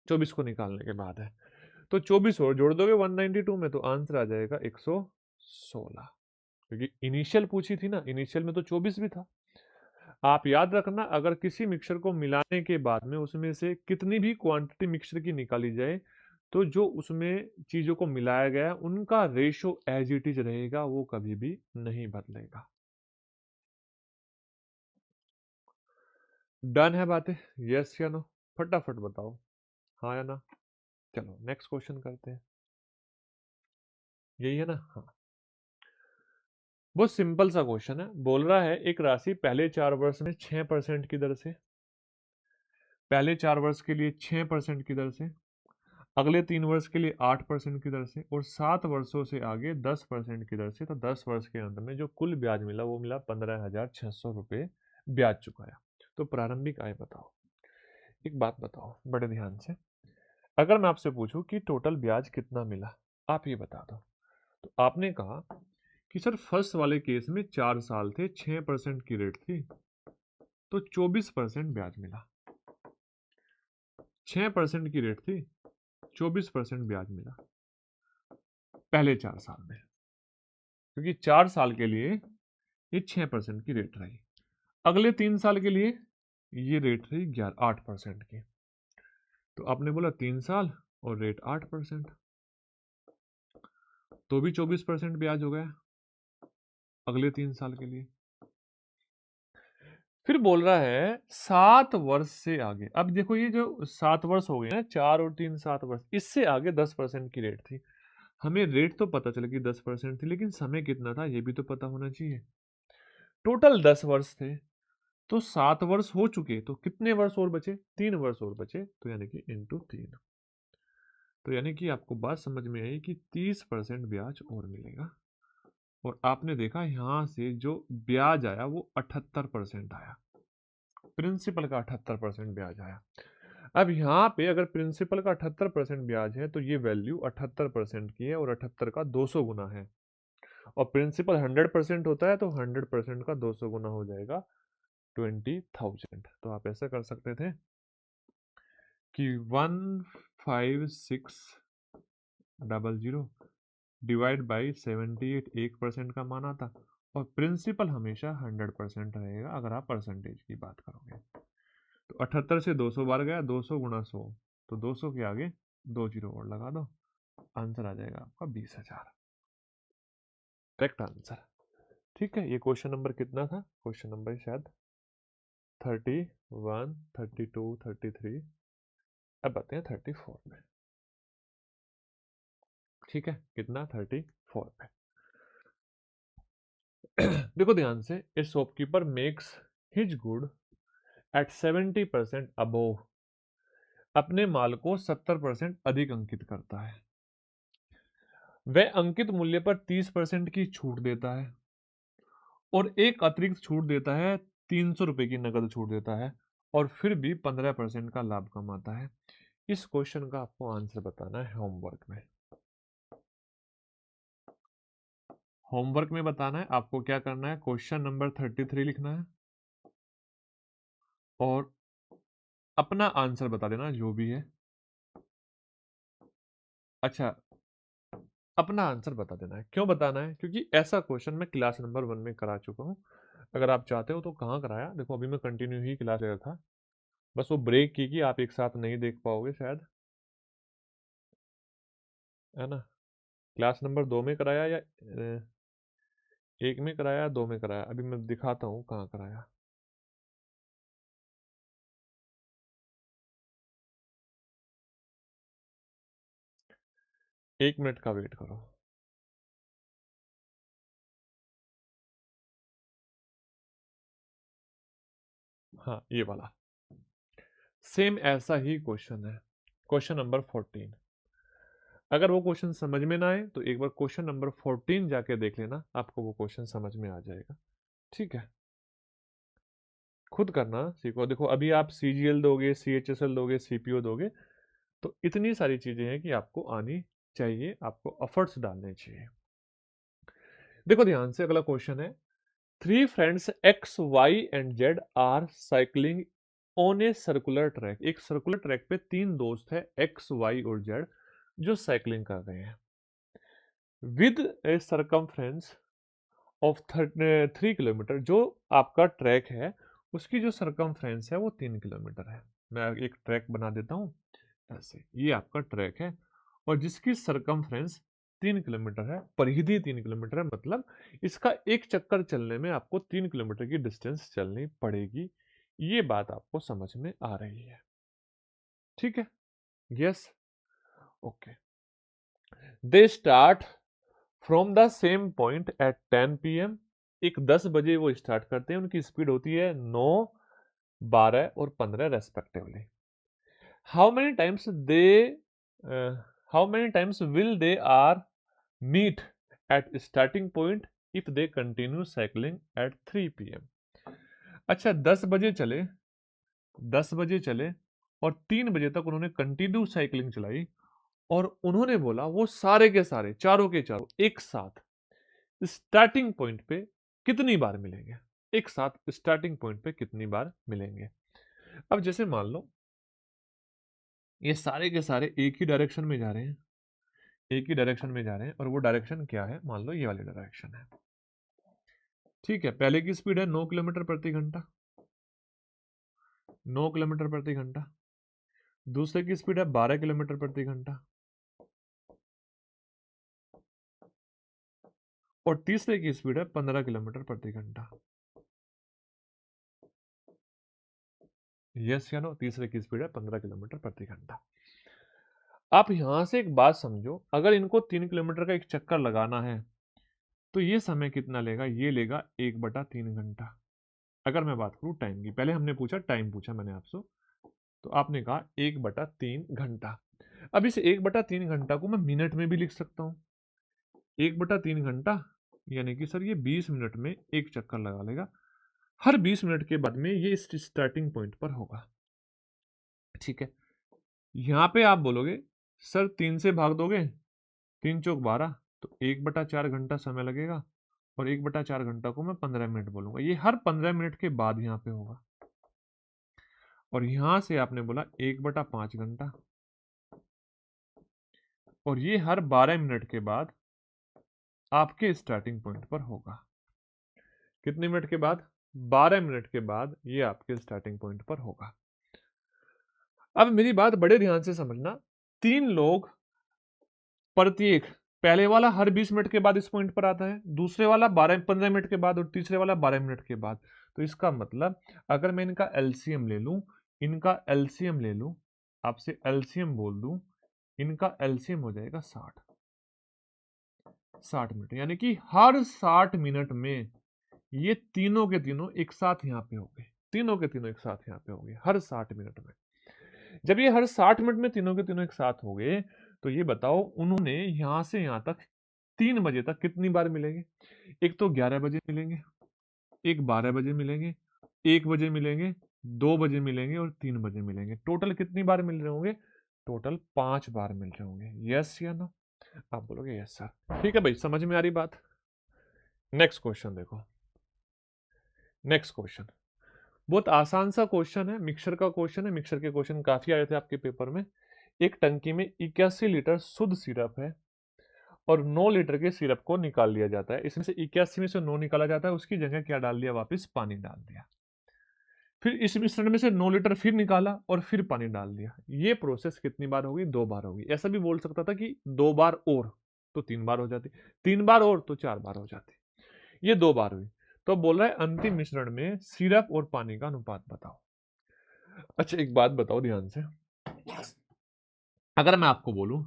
24 को निकालने के बाद है। तो 24 और जोड़ दोगे 192 में तो आंसर आ जाएगा 116, क्योंकि इनिशियल पूछी थी ना, इनिशियल में तो 24 भी था। आप याद रखना, अगर किसी मिक्सचर को मिलाने के बाद में उसमें से कितनी भी क्वांटिटी मिक्सचर की निकाली जाए तो जो उसमें चीजों को मिलाया गया है उनका रेशो एज इट इज रहेगा, वो कभी भी नहीं बदलेगा। डन है बातें? यस या नो? फटाफट बताओ, हाँ या ना। चलो नेक्स्ट क्वेश्चन करते हैं। यही है ना? हाँ, बहुत सिंपल सा क्वेश्चन है। बोल रहा है एक राशि पहले 4 वर्ष में 6% की दर से, पहले 4 वर्ष के लिए 6% की दर से, अगले 3 वर्ष के लिए 8% की दर से और 7 वर्षों से आगे 10% की दर से, तो 10 वर्ष के अंत में जो कुल ब्याज मिला वो मिला 15,600 रुपये ब्याज चुकाया। तो प्रारंभिक आय बताओ। एक बात बताओ बड़े ध्यान से, अगर मैं आपसे पूछूं कि टोटल ब्याज कितना मिला, आप ये बता दो। तो आपने कहा कि सर फर्स्ट वाले केस में 4 साल थे, 6% की रेट थी, तो 24% ब्याज मिला। 6% की रेट थी, 24% ब्याज मिला पहले 4 साल में, क्योंकि 4 साल के लिए ये 6% की रेट रही। अगले 3 साल के लिए ये रेट रही 8% की। तो आपने बोला 3 साल और रेट 8%, तो भी 24% ब्याज हो गया अगले 3 साल के लिए। फिर बोल रहा है 7 वर्ष से आगे। अब देखो ये जो 7 वर्ष हो गए ना, 4 और 3 7 वर्ष, इससे आगे 10% की रेट थी। हमें रेट तो पता चला कि 10% थी, लेकिन समय कितना था ये भी तो पता होना चाहिए। टोटल 10 वर्ष थे, तो 7 वर्ष हो चुके, तो कितने वर्ष और बचे? 3 वर्ष और बचे, तो यानी कि इंटू 3। तो यानी कि आपको बात समझ में आई कि 30% ब्याज और मिलेगा। और आपने देखा यहां से जो ब्याज आया वो 78% आया, प्रिंसिपल का 78% ब्याज आया। अब यहाँ पे अगर प्रिंसिपल का 78% ब्याज है तो ये वैल्यू 78% की है, और 78 का 200 गुना है, और प्रिंसिपल 100% होता है, तो 100% का 200 गुना हो जाएगा 20,000। तो आप ऐसा कर सकते थे कि 15600 डिवाइड बाई 78, 1% का मान आता, और प्रिंसिपल हमेशा 100% रहेगा अगर आप परसेंटेज की बात करोगे। तो 78 से 200 बार गया, 200 गुणा 100, तो 200 के आगे 2 जीरो और लगा दो, आंसर आ जाएगा आपका 20,000। Correct answer. ठीक है, ये क्वेश्चन नंबर कितना था? क्वेश्चन नंबर शायद 31, 32, 33, अब आते हैं 34 पे। ठीक है, कितना? 34 पे। देखो ध्यान से, ए shopkeeper makes his good at 70% above, अपने माल को 70% अधिक अंकित करता है। वह अंकित मूल्य पर 30% की छूट देता है, और एक अतिरिक्त छूट देता है, 300 रुपए की नगद छूट देता है, और फिर भी 15% का लाभ कमाता है। इस क्वेश्चन का आपको आंसर बताना है होमवर्क में। होमवर्क में बताना है आपको क्या करना है, क्वेश्चन नंबर 33 लिखना है और अपना आंसर बता देना जो भी है। अच्छा, अपना आंसर बता देना है। क्यों बताना है? क्योंकि ऐसा क्वेश्चन मैं क्लास नंबर 1 में करा चुका हूं। अगर आप चाहते हो तो कहाँ कराया, देखो अभी मैं कंटिन्यू ही क्लास ले रहा था, बस वो ब्रेक की आप एक साथ नहीं देख पाओगे शायद, है ना। क्लास नंबर 2 में कराया या 1 में कराया, 2 में कराया, अभी मैं दिखाता हूँ कहाँ कराया। एक मिनट का वेट करो। हाँ, ये वाला सेम ऐसा ही क्वेश्चन है, क्वेश्चन नंबर 14। अगर वो क्वेश्चन समझ में ना आए तो एक बार क्वेश्चन नंबर 14 जाके देख लेना, आपको वो क्वेश्चन समझ में आ जाएगा। ठीक है, खुद करना सीखो। देखो अभी आप CGL दोगे, CHSL दोगे, CPO दोगे, तो इतनी सारी चीजें हैं कि आपको आनी चाहिए, आपको एफर्ट्स डालने चाहिए। देखो ध्यान से, अगला क्वेश्चन है, 3 friends X, Y and Z are cycling on a circular track. एक सर्कुलर ट्रैक पे 3 दोस्त है X, Y और Z जो साइकिलिंग कर रहे हैं with a circumference of 3 kilometre. जो आपका ट्रैक है उसकी जो सरकमफ्रेंस है वो 3 किलोमीटर है। मैं एक ट्रैक बना देता हूँ ऐसे, ये आपका ट्रैक है और जिसकी सरकमफ्रेंस 3 किलोमीटर है, परिधि 3 किलोमीटर है, मतलब इसका एक चक्कर चलने में आपको 3 किलोमीटर की डिस्टेंस चलनी पड़ेगी। ये बात आपको समझ में आ रही है? ठीक है, yes, okay. They start from the same point at 10 PM। एक 10 बजे वो स्टार्ट करते हैं, उनकी स्पीड होती है 9, 12 और 15 रेस्पेक्टिवली। How many times they how many times will they are meet at starting point if they continue cycling at 3 PM। अच्छा, 10 बजे चले, 10 बजे चले और 3 बजे तक उन्होंने कंटिन्यू साइकिलिंग चलाई और उन्होंने बोला वो सारे के सारे चारों के चारों एक साथ स्टार्टिंग पॉइंट पे कितनी बार मिलेंगे, एक साथ स्टार्टिंग पॉइंट पे कितनी बार मिलेंगे। अब जैसे मान लो ये सारे के सारे एक ही डायरेक्शन में जा रहे हैं, एक ही डायरेक्शन में जा रहे हैं और वो डायरेक्शन क्या है, मान लो ये वाली डायरेक्शन है। ठीक है, पहले की स्पीड है 9 किलोमीटर प्रति घंटा, 9 किलोमीटर प्रति घंटा। दूसरे की स्पीड है 12 किलोमीटर प्रति घंटा और तीसरे की स्पीड है 15 किलोमीटर प्रति घंटा। यस या नो? तीसरे की स्पीड है 15 किलोमीटर प्रति घंटा। आप यहां से एक बात समझो, अगर इनको 3 किलोमीटर का एक चक्कर लगाना है तो ये समय कितना लेगा, ये लेगा 1/3 घंटा। अगर मैं बात करूं टाइम की, पहले हमने पूछा टाइम पूछा मैंने आपसे, तो आपने कहा 1/3 घंटा। अब इस 1/3 घंटा को मैं मिनट में भी लिख सकता हूं। 1/3 घंटा यानी कि सर ये 20 मिनट में एक चक्कर लगा लेगा। हर 20 मिनट के बाद में ये इस स्टार्टिंग पॉइंट पर होगा। ठीक है, यहां पे आप बोलोगे सर 3 से भाग दोगे, 3 चौक 12, तो 1/4 घंटा समय लगेगा और 1/4 घंटा को मैं 15 मिनट बोलूंगा। ये हर 15 मिनट के बाद यहाँ पे होगा। और यहां से आपने बोला 1/5 घंटा और ये हर 12 मिनट के बाद आपके स्टार्टिंग पॉइंट पर होगा। कितने मिनट के बाद? 12 मिनट के बाद ये आपके स्टार्टिंग पॉइंट पर होगा। अब मेरी बात बड़े ध्यान से समझना, 3 लोग प्रत्येक, पहले वाला हर 20 मिनट के बाद इस पॉइंट पर आता है, दूसरे वाला 15 मिनट के बाद और तीसरे वाला 12 मिनट के बाद। तो इसका मतलब अगर मैं इनका एलसीएम ले लूं, इनका एलसीएम ले लूं, आपसे एलसीएम बोल दूं, इनका एलसीएम हो जाएगा 60 मिनट, यानी कि हर 60 मिनट में ये तीनों के तीनों एक साथ यहां पे होंगे, तीनों के तीनों एक साथ यहां पे होंगे हर 60 मिनट में। जब ये हर 60 मिनट में तीनों के तीनों एक साथ हो गए, तो ये बताओ उन्होंने यहां से यहां तक 3 बजे तक कितनी बार मिलेंगे। एक तो 11 बजे मिलेंगे, एक 12 बजे मिलेंगे, 1 बजे मिलेंगे, 2 बजे मिलेंगे और 3 बजे मिलेंगे। टोटल कितनी बार मिल रहे होंगे? टोटल 5 बार मिल रहे होंगे। यस या नो? आप बोलोगे यस सर। ठीक है भाई, समझ में आ रही बात? नेक्स्ट क्वेश्चन देखो, नेक्स्ट क्वेश्चन बहुत आसान सा क्वेश्चन है, मिक्सर का क्वेश्चन है। मिक्सर के क्वेश्चन काफी आए थे आपके पेपर में। एक टंकी में 81 लीटर शुद्ध सिरप है और 9 लीटर के सिरप को निकाल लिया जाता है। इसमें से 81 में से 9 निकाला जाता है, उसकी जगह क्या डाल दिया? वापस पानी डाल दिया। फिर इस मिश्रण में से 9 लीटर फिर निकाला और फिर पानी डाल दिया। ये प्रोसेस कितनी बार होगी? 2 बार होगी। ऐसा भी बोल सकता था कि 2 बार और, तो 3 बार हो जाती, 3 बार और तो 4 बार हो जाती। ये 2 बार हुई। तो बोल रहा है अंतिम मिश्रण में सिरप और पानी का अनुपात बताओ। अच्छा एक बात बताओ ध्यान से, अगर मैं आपको बोलूं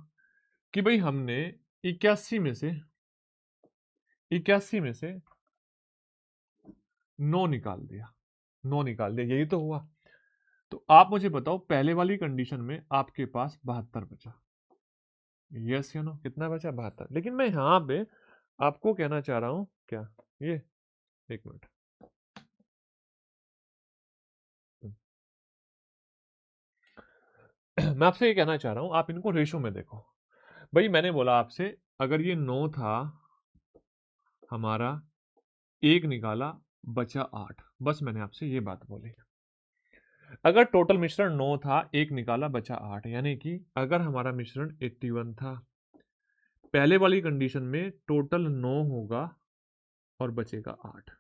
कि भाई हमने 81 में से 9 निकाल दिया, 9 निकाल दिया, यही तो हुआ। तो आप मुझे बताओ पहले वाली कंडीशन में आपके पास 72 बचा। यस या नो? कितना बचा? 72। लेकिन मैं यहां पे आपको कहना चाह रहा हूं क्या, ये एक मिनट, मैं आपसे ये कहना चाह रहा हूं, आप इनको रेशो में देखो। भाई मैंने बोला आपसे अगर ये 9 था हमारा, 1 निकाला बचा 8, बस मैंने आपसे ये बात बोली। अगर टोटल मिश्रण 9 था, 1 निकाला बचा 8, यानी कि अगर हमारा मिश्रण 81 था, पहले वाली कंडीशन में टोटल 9 होगा और बचेगा 8।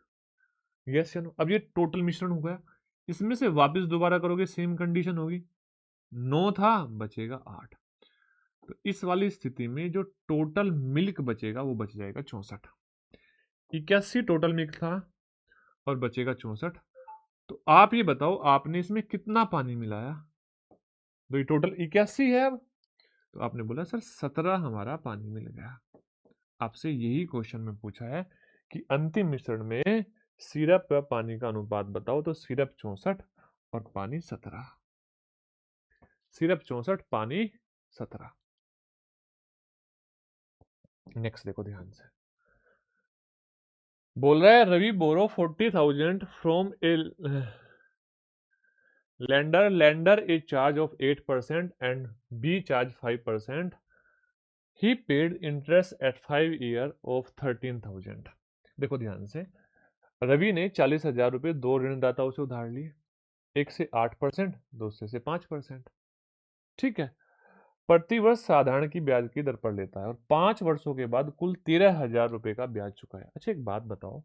यस या नो? अब ये टोटल मिश्रण हो गया, इसमें से वापस दोबारा करोगे सेम कंडीशन होगी, 9 था बचेगा 8। तो इस वाली स्थिति में जो टोटल मिल्क बचेगा वो बच जाएगा 64। 81 टोटल मिल्क था और बचेगा 64। तो आप ये बताओ आपने इसमें कितना पानी मिलाया? तो ये टोटल 81 है। अब तो आपने बोला सर 17 हमारा पानी मिल गया। आपसे यही क्वेश्चन में पूछा है कि अंतिम मिश्रण में सिरप व पानी का अनुपात बताओ। तो सिरप 64 और पानी 17, सिरप 64 पानी 17। नेक्स्ट देखो ध्यान से, बोल रहा है रवि बोरो 40,000 from A lender is charge of 8% and B charge 5%. He paid interest at 5 year of 13,000. देखो ध्यान से, रवि ने 40,000 रुपए दो ऋणदाताओं से उधार लिए, एक से 8%, दूसरे से 5%। ठीक है, प्रतिवर्ष साधारण की ब्याज की दर पर लेता है और 5 वर्षों के बाद कुल 13,000 रुपए का ब्याज चुकाया। अच्छा एक बात बताओ,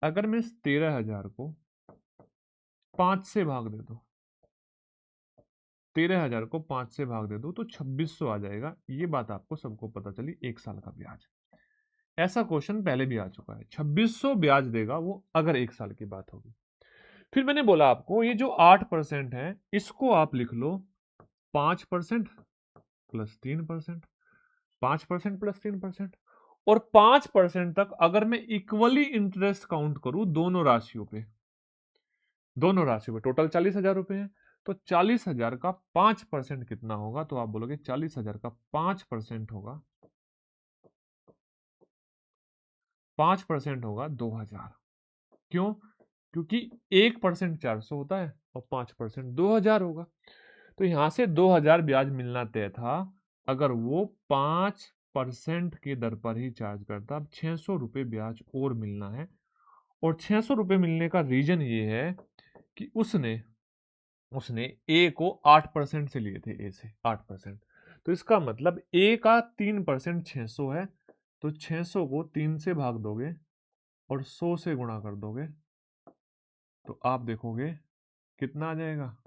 अगर मैं इस 13,000 को 5 से भाग दे दूं, 13,000 को 5 से भाग दे दूं तो 2600 आ जाएगा। ये बात आपको सबको पता चली, एक साल का ब्याज। ऐसा क्वेश्चन पहले भी आ चुका है, 2600 ब्याज देगा वो अगर एक साल की बात होगी। फिर मैंने बोला आपको ये जो 8% है इसको आप लिख लो 5% प्लस 3%, 5% प्लस 3%, और 5% तक अगर मैं इक्वली इंटरेस्ट काउंट करूं दोनों राशियों पे, टोटल 40,000 रुपए है, तो 40,000 का 5% कितना होगा? तो आप बोलोगे 40,000 का 5% होगा, 5% होगा 2,000। क्यों? क्योंकि 1% 400 होता है और 5% 2,000 होगा। तो यहां से 2,000 ब्याज मिलना तय था अगर वो 5% की दर पर ही चार्ज करता। अब 600 रुपये ब्याज और मिलना है, और 600 रुपये मिलने का रीजन ये है कि उसने ए को 8% से लिए थे, ए से 8%। तो इसका मतलब ए का 3% 600 है, तो 600 को 3 से भाग दोगे और 100 से गुणा कर दोगे तो आप देखोगे कितना आ जाएगा,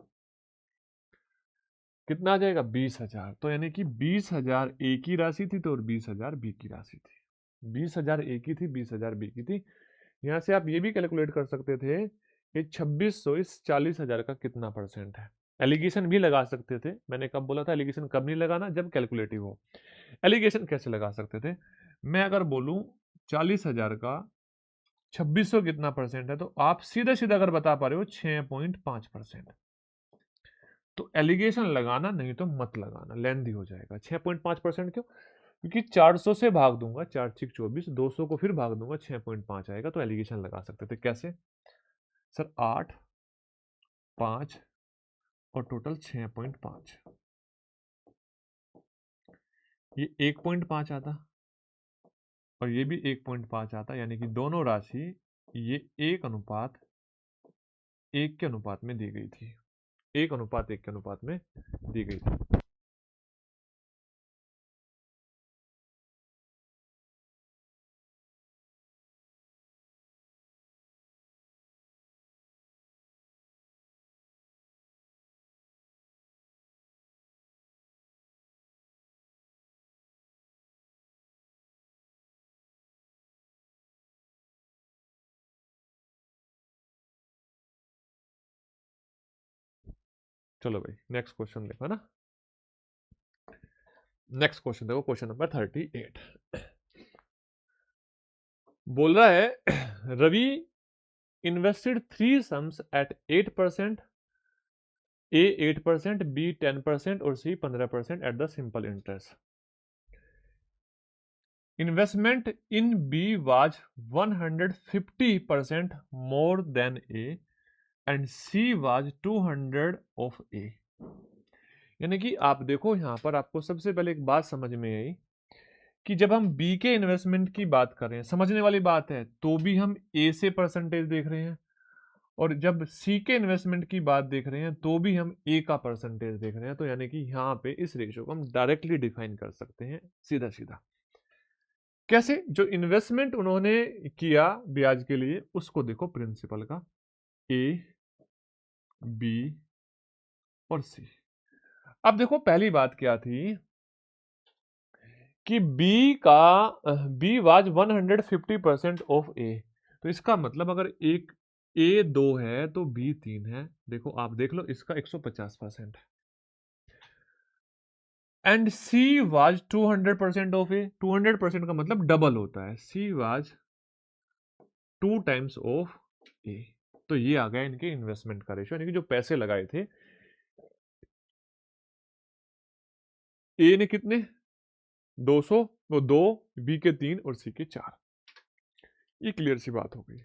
20,000। तो यानी कि 20,000 ए की राशि थी तो और 20,000 बी की राशि थी। 20,000 ए की थी, 20,000 बी की थी। यहां से आप ये भी कैलकुलेट कर सकते थे कि 2600 इस 40,000 का कितना परसेंट है। एलिगेशन भी लगा सकते थे। मैंने कब बोला था एलिगेशन कब नहीं लगाना? जब कैलकुलेटिव हो। एलिगेशन कैसे लगा सकते थे? मैं अगर बोलूं 40,000 का 2600 कितना परसेंट है, तो आप सीधा सीधा अगर बता पा रहे हो 6.5%, तो एलिगेशन लगाना, नहीं तो मत लगाना, लेंदी हो जाएगा। 6.5% क्यों? क्योंकि 400 से भाग दूंगा, 4 6 24, 200 को फिर भाग दूंगा, 6.5 आएगा। तो एलिगेशन लगा सकते थे। कैसे सर? 8, 5 और टोटल 6.5, ये 1.5 आता और ये भी 1.5 आता, यानी कि दोनों राशि ये 1:1 के अनुपात में दी गई थी, 1:1 के अनुपात में दी गई थी। चलो भाई नेक्स्ट क्वेश्चन देखो ना। नेक्स्ट क्वेश्चन देखो, क्वेश्चन नंबर 38। बोल रहा है रवि इन्वेस्टेड 3 सम्स एट 8%, ए 8%, बी 10% और सी 15% at the simple interest. Investment in B was 150% more than A and C was 200 of A। यानी कि आप देखो यहां पर आपको सबसे पहले एक बात समझ में आई कि जब हम बी के इन्वेस्टमेंट की बात कर रहे हैं, समझने वाली बात है, तो भी हम ए से परसेंटेज देख रहे हैं, और जब सी के इन्वेस्टमेंट की बात देख रहे हैं तो भी हम ए का परसेंटेज देख रहे हैं। तो यानी कि यहाँ पे इस रेशियो को हम डायरेक्टली डिफाइन कर सकते हैं सीधा सीधा। कैसे? जो इन्वेस्टमेंट उन्होंने किया ब्याज के लिए उसको देखो प्रिंसिपल का, ए, बी और सी। अब देखो पहली बात क्या थी कि बी वाज 150% ऑफ ए। तो इसका मतलब अगर एक ए 2 है तो बी 3 है। देखो आप देख लो, इसका 150% है। एंड सी वाज 200% ऑफ ए। 200% का मतलब डबल होता है, सी वाज 2 टाइम्स ऑफ ए। तो ये आ गया इनके इन्वेस्टमेंट का रेशियो, यानी कि जो पैसे लगाए थे ए ने कितने, 200, वो 2, बी के 3 और सी के 4। ये क्लियर सी बात हो गई।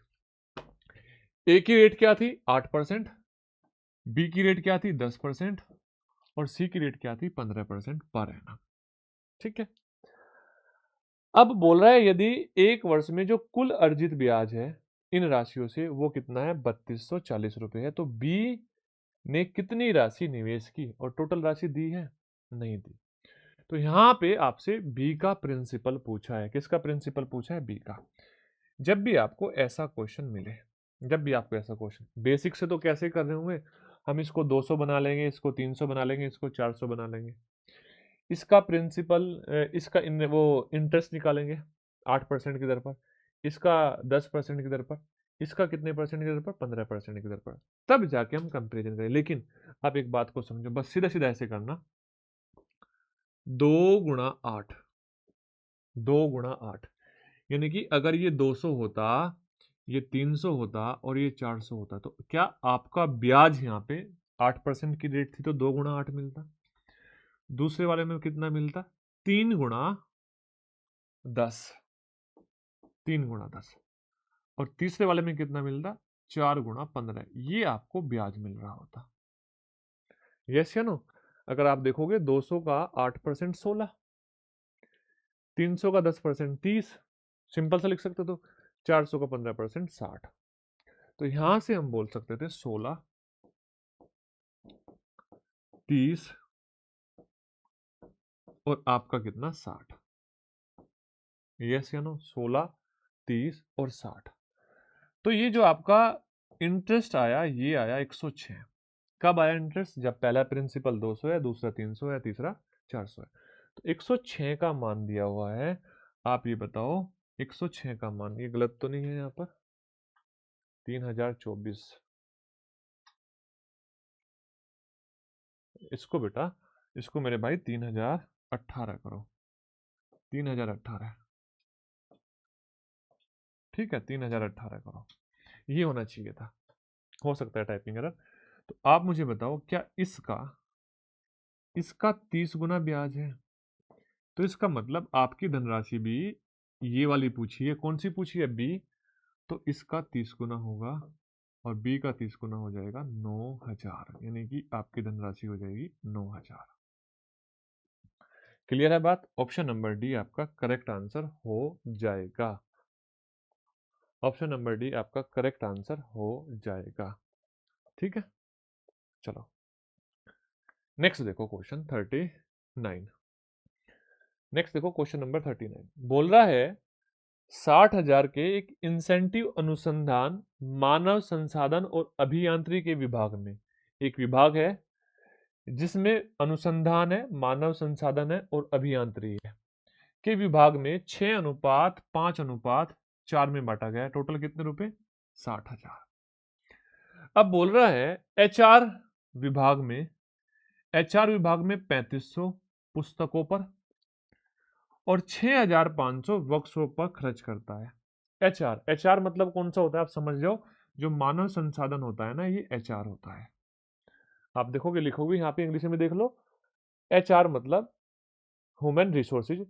ए की रेट क्या थी? 8%, बी की रेट क्या थी 10% और सी की रेट क्या थी 15% पर एनम। ठीक है, अब बोल रहा है यदि एक वर्ष में जो कुल अर्जित ब्याज है इन राशियों से वो कितना है 3240 रुपए है, तो बी ने कितनी राशि निवेश की और टोटल राशि दी है नहीं दी। तो यहां पे आपसे बी का प्रिंसिपल पूछा है। किसका प्रिंसिपल पूछा है? बी का। जब भी आपको ऐसा क्वेश्चन मिले, जब भी आपको ऐसा क्वेश्चन, बेसिक से तो कैसे कर रहे होंगे हम, इसको 200 बना लेंगे, इसको 300 बना लेंगे, इसको 400 बना लेंगे। इसका प्रिंसिपल, इसका वो इंटरेस्ट निकालेंगे 8% की दर पर, इसका 10% की दर पर, इसका कितने परसेंट की दर पर? 15% की दर पर, तब जाके हम कंपेरिजन करें। लेकिन आप एक बात को समझो, बस सीधा सीधा ऐसे करना, 2 × 8, 2 × 8, यानी कि अगर ये 200 होता, ये 300 होता और ये 400 होता, तो क्या आपका ब्याज यहाँ पे 8% की रेट थी तो 2 × 8 मिलता। दूसरे वाले में कितना मिलता? 3 × 10, 3 × 10। और तीसरे वाले में कितना मिलता? 4 × 15। ये आपको ब्याज मिल रहा होता। यस या नो? अगर आप देखोगे 200 का 8% 16, 300 का 10% 30, सिंपल सा लिख सकते, तो 400 का 15% 60। तो यहां से हम बोल सकते थे 16, 30 और आपका कितना 60। यस या नो? 16, 30 और 60। तो ये जो आपका इंटरेस्ट आया, ये आया 106। कब आया इंटरेस्ट? जब पहला प्रिंसिपल 200 है, दूसरा 300 है, तीसरा 400 है। तो 106 का मान दिया हुआ है। आप ये बताओ 106 का मान, ये गलत तो नहीं है यहाँ पर? 3024, इसको बेटा, इसको मेरे भाई 3018 करो, 3018। ठीक है, 3018 करो, ये होना चाहिए था। हो सकता है टाइपिंग एरर। तो आप मुझे बताओ क्या इसका 30 गुना ब्याज है? तो इसका मतलब आपकी धनराशि भी ये वाली पूछी है। कौन सी पूछी है? बी। तो इसका 30 गुना होगा और बी का 30 गुना हो जाएगा 9000, यानी कि आपकी धनराशि हो जाएगी 9000। क्लियर है बात? ऑप्शन नंबर डी आपका करेक्ट आंसर हो जाएगा। ऑप्शन नंबर डी आपका करेक्ट आंसर हो जाएगा। ठीक है, चलो नेक्स्ट देखो क्वेश्चन 39। नेक्स्ट देखो क्वेश्चन नंबर 39, बोल रहा है 60,000 के एक इंसेंटिव अनुसंधान मानव संसाधन और अभियांत्रिकी के विभाग में, एक विभाग है जिसमें अनुसंधान है, मानव संसाधन है और अभियांत्रिकी है, के विभाग में 6:5:4 में बांटा गया है। टोटल कितने रुपए? 60,000। अब बोल रहा है एचआर विभाग में, एचआर विभाग में 3500 पुस्तकों पर और 6500 वर्कशॉप पर खर्च करता है। एचआर, एचआर मतलब कौन सा होता है आप समझ जाओ, जो मानव संसाधन होता है ना, ये एचआर होता है। आप देखोगे, लिखोगे यहाँ पे इंग्लिश में देख लो, एचआर मतलब ह्यूमन रिसोर्सेज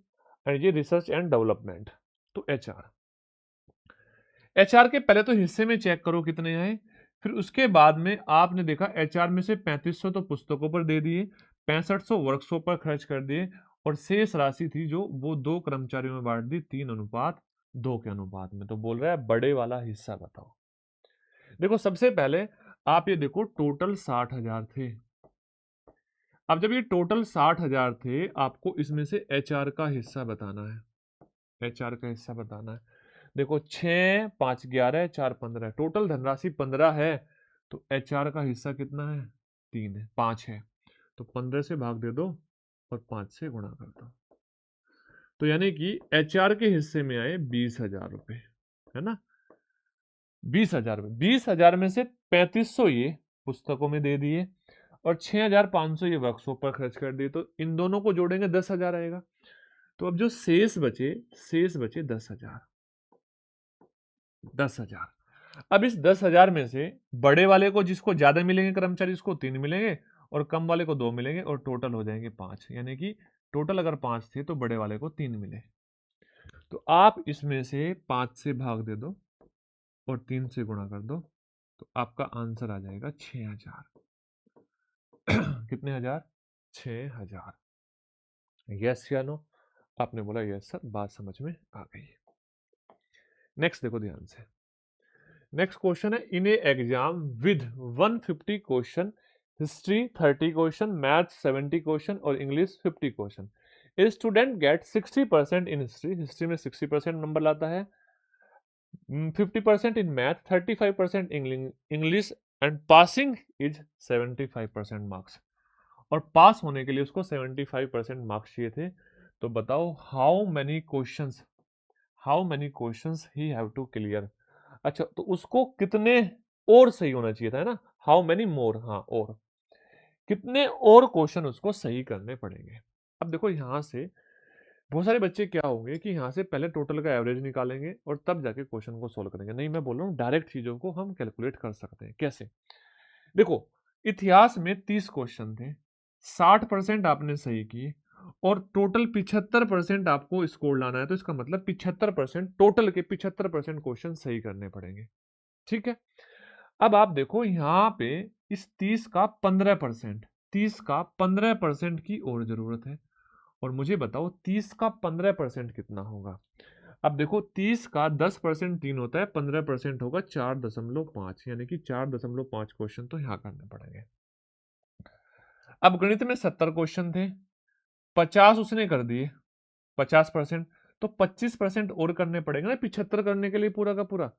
एंड ये रिसर्च एंड डेवलपमेंट। तो एचआर, एचआर के पहले तो हिस्से में चेक करो कितने आए, फिर उसके बाद में आपने देखा एचआर में से 3500 तो पुस्तकों पर दे दिए, 6500 वर्कशॉप पर खर्च कर दिए और शेष राशि थी जो वो 2 कर्मचारियों में बांट दी 3:2 के अनुपात में। तो बोल रहा है बड़े वाला हिस्सा बताओ। देखो सबसे पहले आप ये देखो टोटल 60,000 थे। अब जब ये टोटल 60,000 थे, आपको इसमें से एचआर का हिस्सा बताना है। एचआर का हिस्सा बताना है। देखो 6, 5, 11, 4, 15, टोटल धनराशि 15 है, तो एचआर का हिस्सा कितना है? 3 है, 5 है, तो 15 से भाग दे दो और 5 से गुणा कर दो। तो यानी कि एचआर के हिस्से में आए 20,000 रुपए, है ना? 20,000 में, 20,000 में से 3500 ये पुस्तकों में दे दिए और 6,500 ये वर्कशॉप पर खर्च कर दिए, तो इन दोनों को जोड़ेंगे 10,000 आएगा। तो अब जो शेष बचे 10,000, 10,000। अब इस 10,000 में से बड़े वाले को जिसको ज्यादा मिलेंगे कर्मचारी उसको 3 मिलेंगे और कम वाले को 2 मिलेंगे और टोटल हो जाएंगे 5, यानी कि टोटल अगर 5 थे तो बड़े वाले को 3 मिले। तो आप इसमें से 5 से भाग दे दो और 3 से गुणा कर दो, तो आपका आंसर आ जाएगा 6,000। कितने हजार? 6000। यस या नो? आपने बोला यस सर, बात समझ में आ गई। नेक्स्ट देखो ध्यान से। नेक्स्ट क्वेश्चन है, in a exam with 150 question, history 30 question, math 70 question और English 50 question, a student get 60% in history, history में 60% नंबर लाता है, 50% in math, 35% English and passing is 75% marks. और पास होने के लिए उसको 75% मार्क्स चाहिए थे। तो बताओ how many questions he have to clear. अच्छा, तो उसको कितने और सही होना चाहिए था, है ना? हाउ मेनी मोर, हाँ, और कितने और क्वेश्चन उसको सही करने पड़ेंगे। अब देखो यहां से बहुत सारे बच्चे क्या होंगे कि यहाँ से पहले टोटल का एवरेज निकालेंगे और तब जाके क्वेश्चन को सोल्व करेंगे। नहीं, मैं बोल रहा हूँ डायरेक्ट चीजों को हम कैलकुलेट कर सकते हैं। कैसे? देखो, इतिहास में 30 क्वेश्चन थे, 60% आपने सही किए और टोटल 75% आपको स्कोर लाना है। तो इसका मतलब 75%, टोटल के 75% क्वेश्चन सही करने पड़ेंगे। ठीक है। अब आप देखो यहाँ पे इस 30 का 15%, 30 का 15% की और जरूरत है। और मुझे बताओ 30 का 15% कितना होगा? अब देखो 30 का 10% 3 होता है, 15% होगा 4.5, यानी कि 4.5 क्वेश्चन तो यहाँ करने पड़ेंगे। अब गणित में 70 क्वेश्चन थे, 50 उसने कर दिए, 50%, तो 25% और करने पड़ेंगे ना 75 करने के लिए पूरा का पूरा।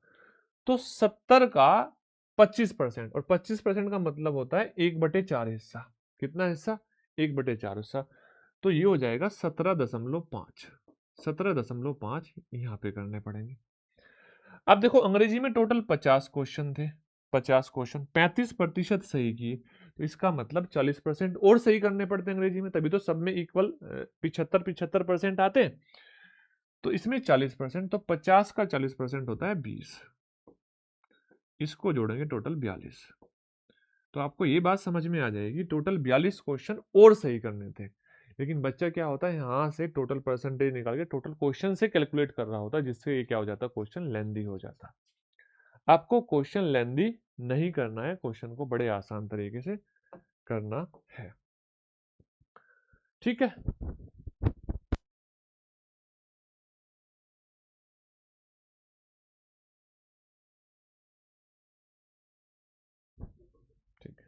तो 70 का 25%, और 25% का मतलब होता है 1/4 हिस्सा। कितना हिस्सा? 1/4 हिस्सा। तो ये हो जाएगा 17.5, 17.5 यहाँ पे करने पड़ेंगे। अब देखो अंग्रेजी में टोटल 50 क्वेश्चन थे, 50 क्वेश्चन 35% सही किए, तो इसका मतलब 40% और सही करने पड़ते हैं अंग्रेजी में, तभी तो सब में इक्वल 75% आते हैं। तो इसमें 40%, तो 50 का 40% होता है 20, इसको जोड़ेंगे टोटल 42। तो आपको ये बात समझ में आ जाएगी, टोटल 42 क्वेश्चन और सही करने थे। लेकिन बच्चा क्या होता है, यहाँ से टोटल परसेंटेज निकाल के टोटल क्वेश्चन से कैलकुलेट कर रहा होता है, जिससे ये क्या हो जाता है, क्वेश्चन लेंदी हो जाता है। आपको क्वेश्चन लेंदी नहीं करना है, क्वेश्चन को बड़े आसान तरीके से करना है। ठीक है। ठीक है।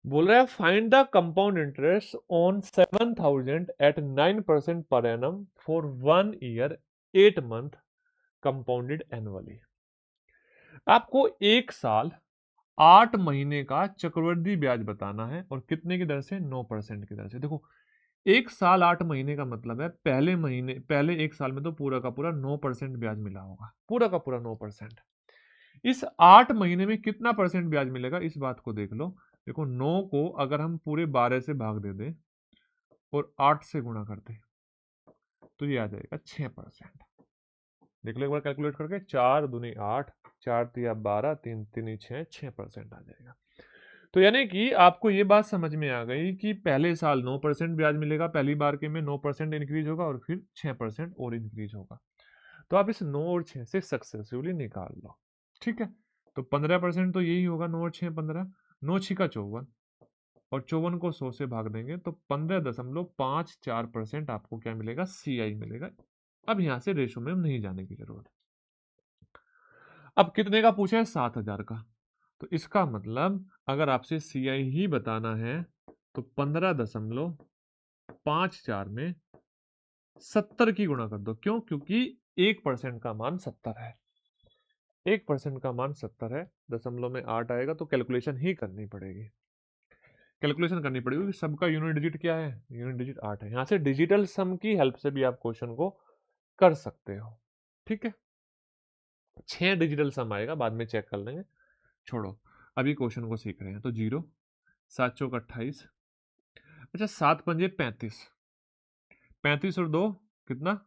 बोल रहा है find the compound interest on 7000 at 9% per annum for 1 year 8 month compounded annually. आपको 1 साल 8 महीने का चक्रवृद्धि ब्याज बताना है, और कितने की दर से? 9% की दर से। देखो 1 साल 8 महीने का मतलब है पहले 1 साल में तो पूरा का पूरा 9% ब्याज मिला होगा, पूरा का पूरा 9%। इस 8 महीने में कितना परसेंट ब्याज मिलेगा, इस बात को देख लो। देखो 9 को अगर हम पूरे 12 से भाग दे दें और 8 से गुणा कर दें, तो ये आ जाएगा 6%। देख लो एक बार कैलकुलेट करके, 4 दूनी 8, 4 तिया 12, 3 तीनी 6% आ जाएगा। तो यानी कि आपको ये बात समझ में आ गई कि पहले साल 9% ब्याज मिलेगा, पहली बार के में 9% इंक्रीज होगा और फिर 6% और इंक्रीज होगा। तो आप इस 9 और 6 से सक्सेसफुली निकाल लो। ठीक है। तो 15% तो यही होगा, 9 और 6 15, 9 छिका 54, और 54 को 100 से भाग देंगे तो 15.54% आपको क्या मिलेगा, CI मिलेगा। अब यहां से रेशो में नहीं जाने की जरूरत। अब कितने का पूछा है? 7000 का। तो इसका मतलब अगर आपसे CI ही बताना है तो 15.54 में 70 की गुणा कर दो। क्यों? क्योंकि 1% का मान 70 है, 1% का मान 70 है, दशमलव में 8 आएगा, तो कैलकुलेशन ही करनी पड़ेगी, कैलकुलेशन करनी पड़ेगी। सबका यूनिट डिजिट क्या है? यूनिट डिजिट 8 है। यहां से डिजिटल सम की हेल्प से भी आप क्वेश्चन को कर सकते हो। ठीक है। 6 डिजिटल सम आएगा, बाद में चेक कर लेंगे, छोड़ो, अभी क्वेश्चन को सीख रहे हैं। तो 0, 7 चौक 28, अच्छा 7 पंजे 35, 35 और 2 कितना?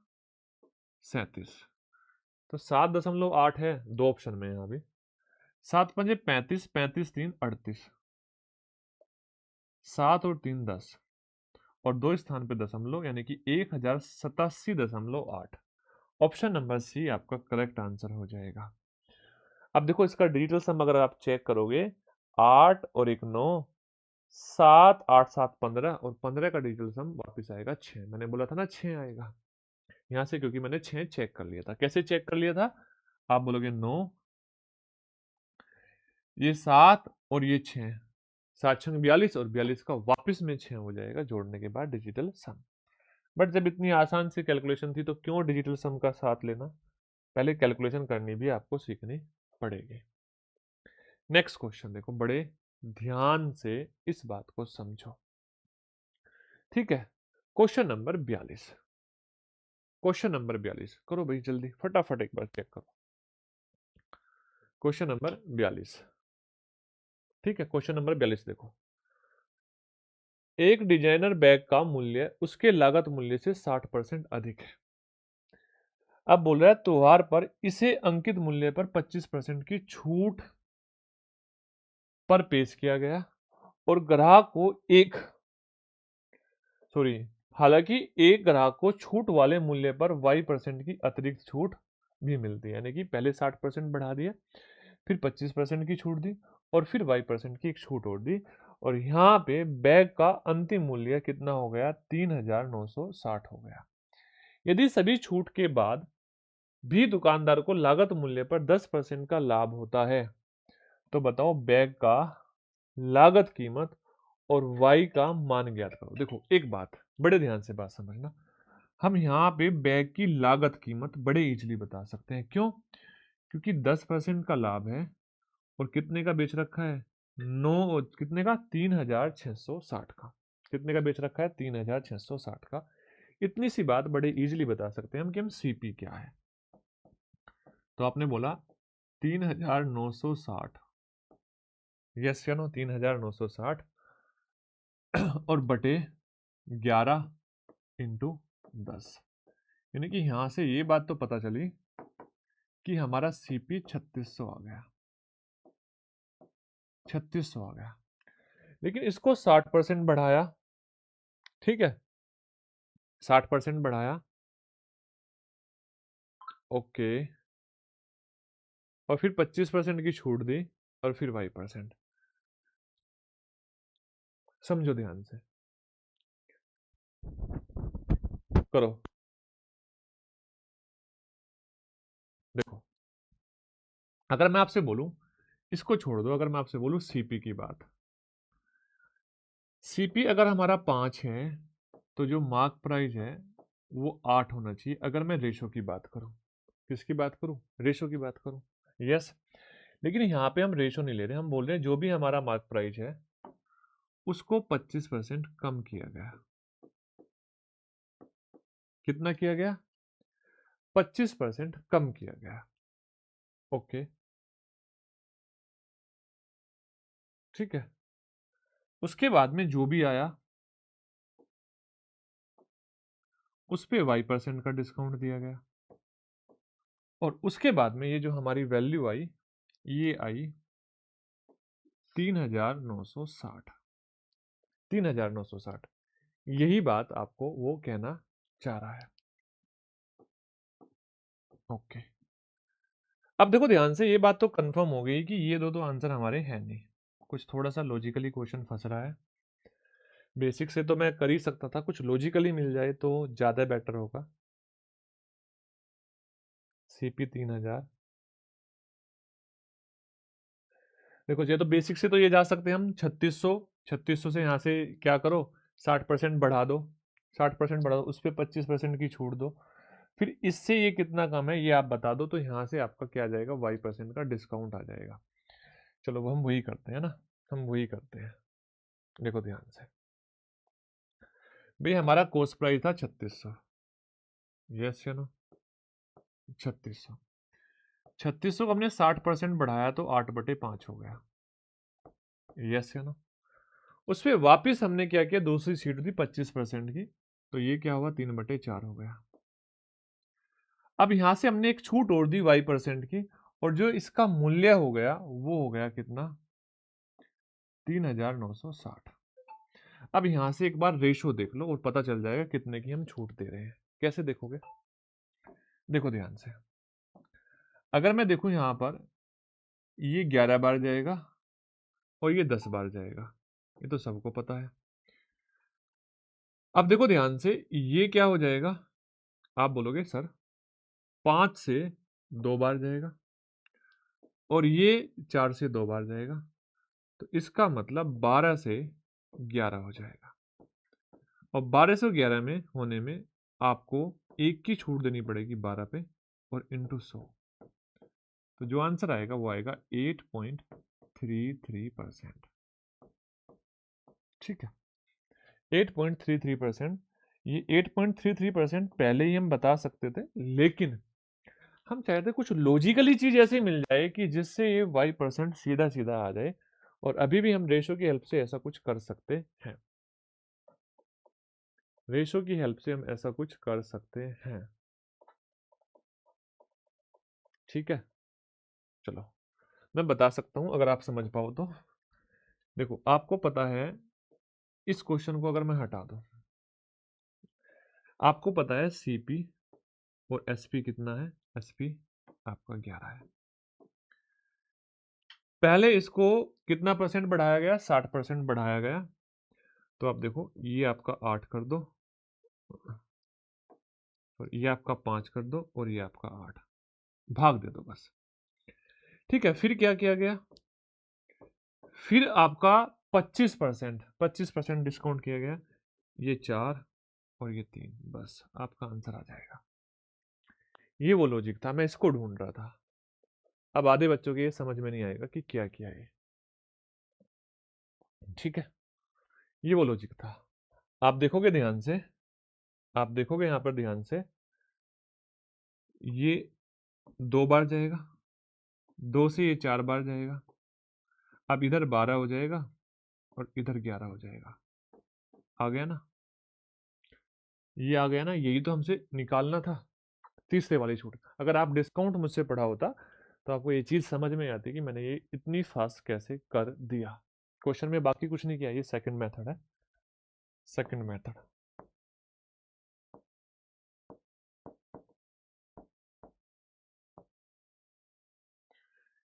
37। तो 7.8 है, 2 ऑप्शन में यहाँ भी। 7 पंजे 35, 35 3 38, 7 और 3 10, और 2 स्थान पे दशमलव, यानी कि 1087.8। ऑप्शन नंबर सी आपका करेक्ट आंसर हो जाएगा। अब देखो इसका डिजिटल सम अगर आप चेक करोगे, 8 और 1 9, 7 8 7 15 और 15 का डिजिटल सम वापस आएगा 6। मैंने बोला था ना 6 आएगा यहां से, क्योंकि मैंने 6 चेक कर लिया था। कैसे चेक कर लिया था? आप बोलोगे 9, ये 7 और ये 6, 7 6 42 और 42 का वापस में 6 हो जाएगा जोड़ने के बाद डिजिटल सम। बट जब इतनी आसान सी कैलकुलेशन थी तो क्यों डिजिटल सम का साथ लेना? पहले कैलकुलेशन करनी भी आपको सीखनी पड़ेगी। नेक्स्ट क्वेश्चन देखो, बड़े ध्यान से इस बात को समझो, ठीक है। क्वेश्चन नंबर 42, क्वेश्चन नंबर 42 करो भाई जल्दी, फटाफट एक बार चेक करो। क्वेश्चन नंबर 42, ठीक है। क्वेश्चन नंबर 42 देखो, एक डिजाइनर बैग का मूल्य उसके लागत मूल्य से 60% अधिक है। अब बोल रहा है त्योहार पर इसे अंकित मूल्य पर 25% की छूट पर पेश किया गया और ग्राहक को हालांकि एक ग्राहक को छूट वाले मूल्य पर y% की अतिरिक्त छूट भी मिलती है, यानी कि पहले 60% बढ़ा दिया, फिर 25% की छूट दी और फिर y% की एक छूट और दी, और यहाँ पे बैग का अंतिम मूल्य कितना हो गया? 3960 हो गया। यदि सभी छूट के बाद भी दुकानदार को लागत मूल्य पर 10% का लाभ होता है तो बताओ बैग का लागत कीमत और y का मान ज्ञात करो। देखो एक बात, बड़े ध्यान से बात समझना, हम यहाँ पे बैग की लागत कीमत बड़े इजीली बता सकते हैं। क्यों? क्योंकि 10% का लाभ है और कितने का बेच रखा है? 9, कितने का? 3660 का। कितने का बेच रखा है? 3660 का। इतनी सी बात बड़े इजीली बता सकते हैं हम कि हम सीपी क्या है। तो आपने बोला 3960, यस या नो? 3960 और बटे 11 इंटू 10, यानी कि यहां से ये बात तो पता चली कि हमारा सीपी 3600 आ गया, 3600 आ गया। लेकिन इसको 60% बढ़ाया, ठीक है, 60% बढ़ाया, ओके, और फिर 25% की छूट दी और फिर y%। समझो ध्यान से, करो। देखो अगर मैं आपसे बोलूं, इसको छोड़ दो, अगर मैं आपसे बोलूं सीपी की बात, सीपी अगर हमारा 5 है तो जो मार्क प्राइस है वो 8 होना चाहिए। अगर मैं रेशो की बात करूं, किसकी बात करूं? रेशो की बात करूं, यस। लेकिन यहाँ पे हम रेशो नहीं ले रहे, हम बोल रहे हैं जो भी हमारा मार्क प्राइस है उसको 25% कम किया गया। कितना किया गया? 25% कम किया गया, ओके, ठीक है। उसके बाद में जो भी आया उस पे y% का डिस्काउंट दिया गया, और उसके बाद में ये जो हमारी वैल्यू आई ये आई 3960, 3960। यही बात आपको वो कहना चाह रहा है, ओके। अब देखो ध्यान से, ये बात तो कंफर्म हो गई कि ये दो तो आंसर हमारे हैं नहीं, कुछ थोड़ा सा लॉजिकली क्वेश्चन फंस रहा है। बेसिक से तो मैं कर ही सकता था, कुछ लॉजिकली मिल जाए तो ज्यादा बेटर होगा। सीपी 3000, देखो ये तो बेसिक से तो ये जा सकते हैं हम 3600, 3600 से यहाँ से क्या करो, 60% बढ़ा दो, 60% बढ़ा दो, उस पर 25% की छूट दो, फिर इससे ये कितना कम है ये आप बता दो, तो यहाँ से आपका क्या आ जाएगा? y% का डिस्काउंट आ जाएगा। चलो वो हम वही करते हैं ना, हम वही करते हैं। देखो ध्यान से भाई, हमारा कोस्ट प्राइस था 3600, यस या नो? 3600, 3600 को हमने 60% बढ़ाया तो 8/5 हो गया, यस या नो? उस पर वापिस हमने क्या किया, दूसरी सीट दी 25% की, तो ये क्या हुआ? 3/4 हो गया। अब यहां से हमने एक छूट और दी y% की, और जो इसका मूल्य हो गया वो हो गया कितना? 3960। अब यहां से एक बार रेशो देख लो और पता चल जाएगा कितने की हम छूट दे रहे हैं। कैसे देखोगे? देखो ध्यान से, अगर मैं देखूं यहां पर ये 11 बार जाएगा और ये 10 बार जाएगा, ये तो सबको पता है। अब देखो ध्यान से, ये क्या हो जाएगा, आप बोलोगे सर 5 से 2 बार जाएगा और ये 4 से 2 बार जाएगा, तो इसका मतलब 12 से 11 हो जाएगा। और 12 से 11 में होने में आपको एक की छूट देनी पड़ेगी 12 पे और इंटू 100, तो जो आंसर आएगा वो आएगा 8.33%। ठीक है, 8.33%। ये 8.33% पहले ही हम बता सकते थे, लेकिन हम चाहते कुछ लॉजिकली चीज ऐसी मिल जाए कि जिससे ये y% सीधा सीधा आ जाए, और अभी भी हम रेशो की हेल्प से ऐसा कुछ कर सकते हैं। रेशो की हेल्प से हम ऐसा कुछ कर सकते हैं। ठीक है, चलो मैं बता सकता हूं अगर आप समझ पाओ तो। देखो आपको पता है, इस क्वेश्चन को अगर मैं हटा दूं, आपको पता है सीपी और एसपी कितना है, एसपी आपका 11 है। पहले इसको कितना परसेंट बढ़ाया गया, 60% बढ़ाया गया, तो आप देखो ये आपका 8 कर दो और ये आपका 5 कर दो और ये आपका 8, भाग दे दो बस। ठीक है, फिर क्या किया गया, फिर आपका 25% डिस्काउंट किया गया, ये 4 और ये 3, बस आपका आंसर आ जाएगा। ये वो लॉजिक था, मैं इसको ढूंढ रहा था। अब आधे बच्चों के ये समझ में नहीं आएगा कि क्या किया है। ठीक है, ये वो लॉजिक था। आप देखोगे ध्यान से, आप देखोगे यहां पर ध्यान से, ये 2 बार जाएगा, 2 से ये 4 बार जाएगा, अब इधर 12 हो जाएगा और इधर 11 हो जाएगा। आ गया ना, ये आ गया ना, यही तो हमसे निकालना था, तीसरे वाली छूट। अगर आप डिस्काउंट मुझसे पढ़ा होता तो आपको ये चीज समझ में आती कि मैंने ये इतनी फास्ट कैसे कर दिया। क्वेश्चन में बाकी कुछ नहीं किया, ये सेकंड मेथड है, सेकंड मेथड।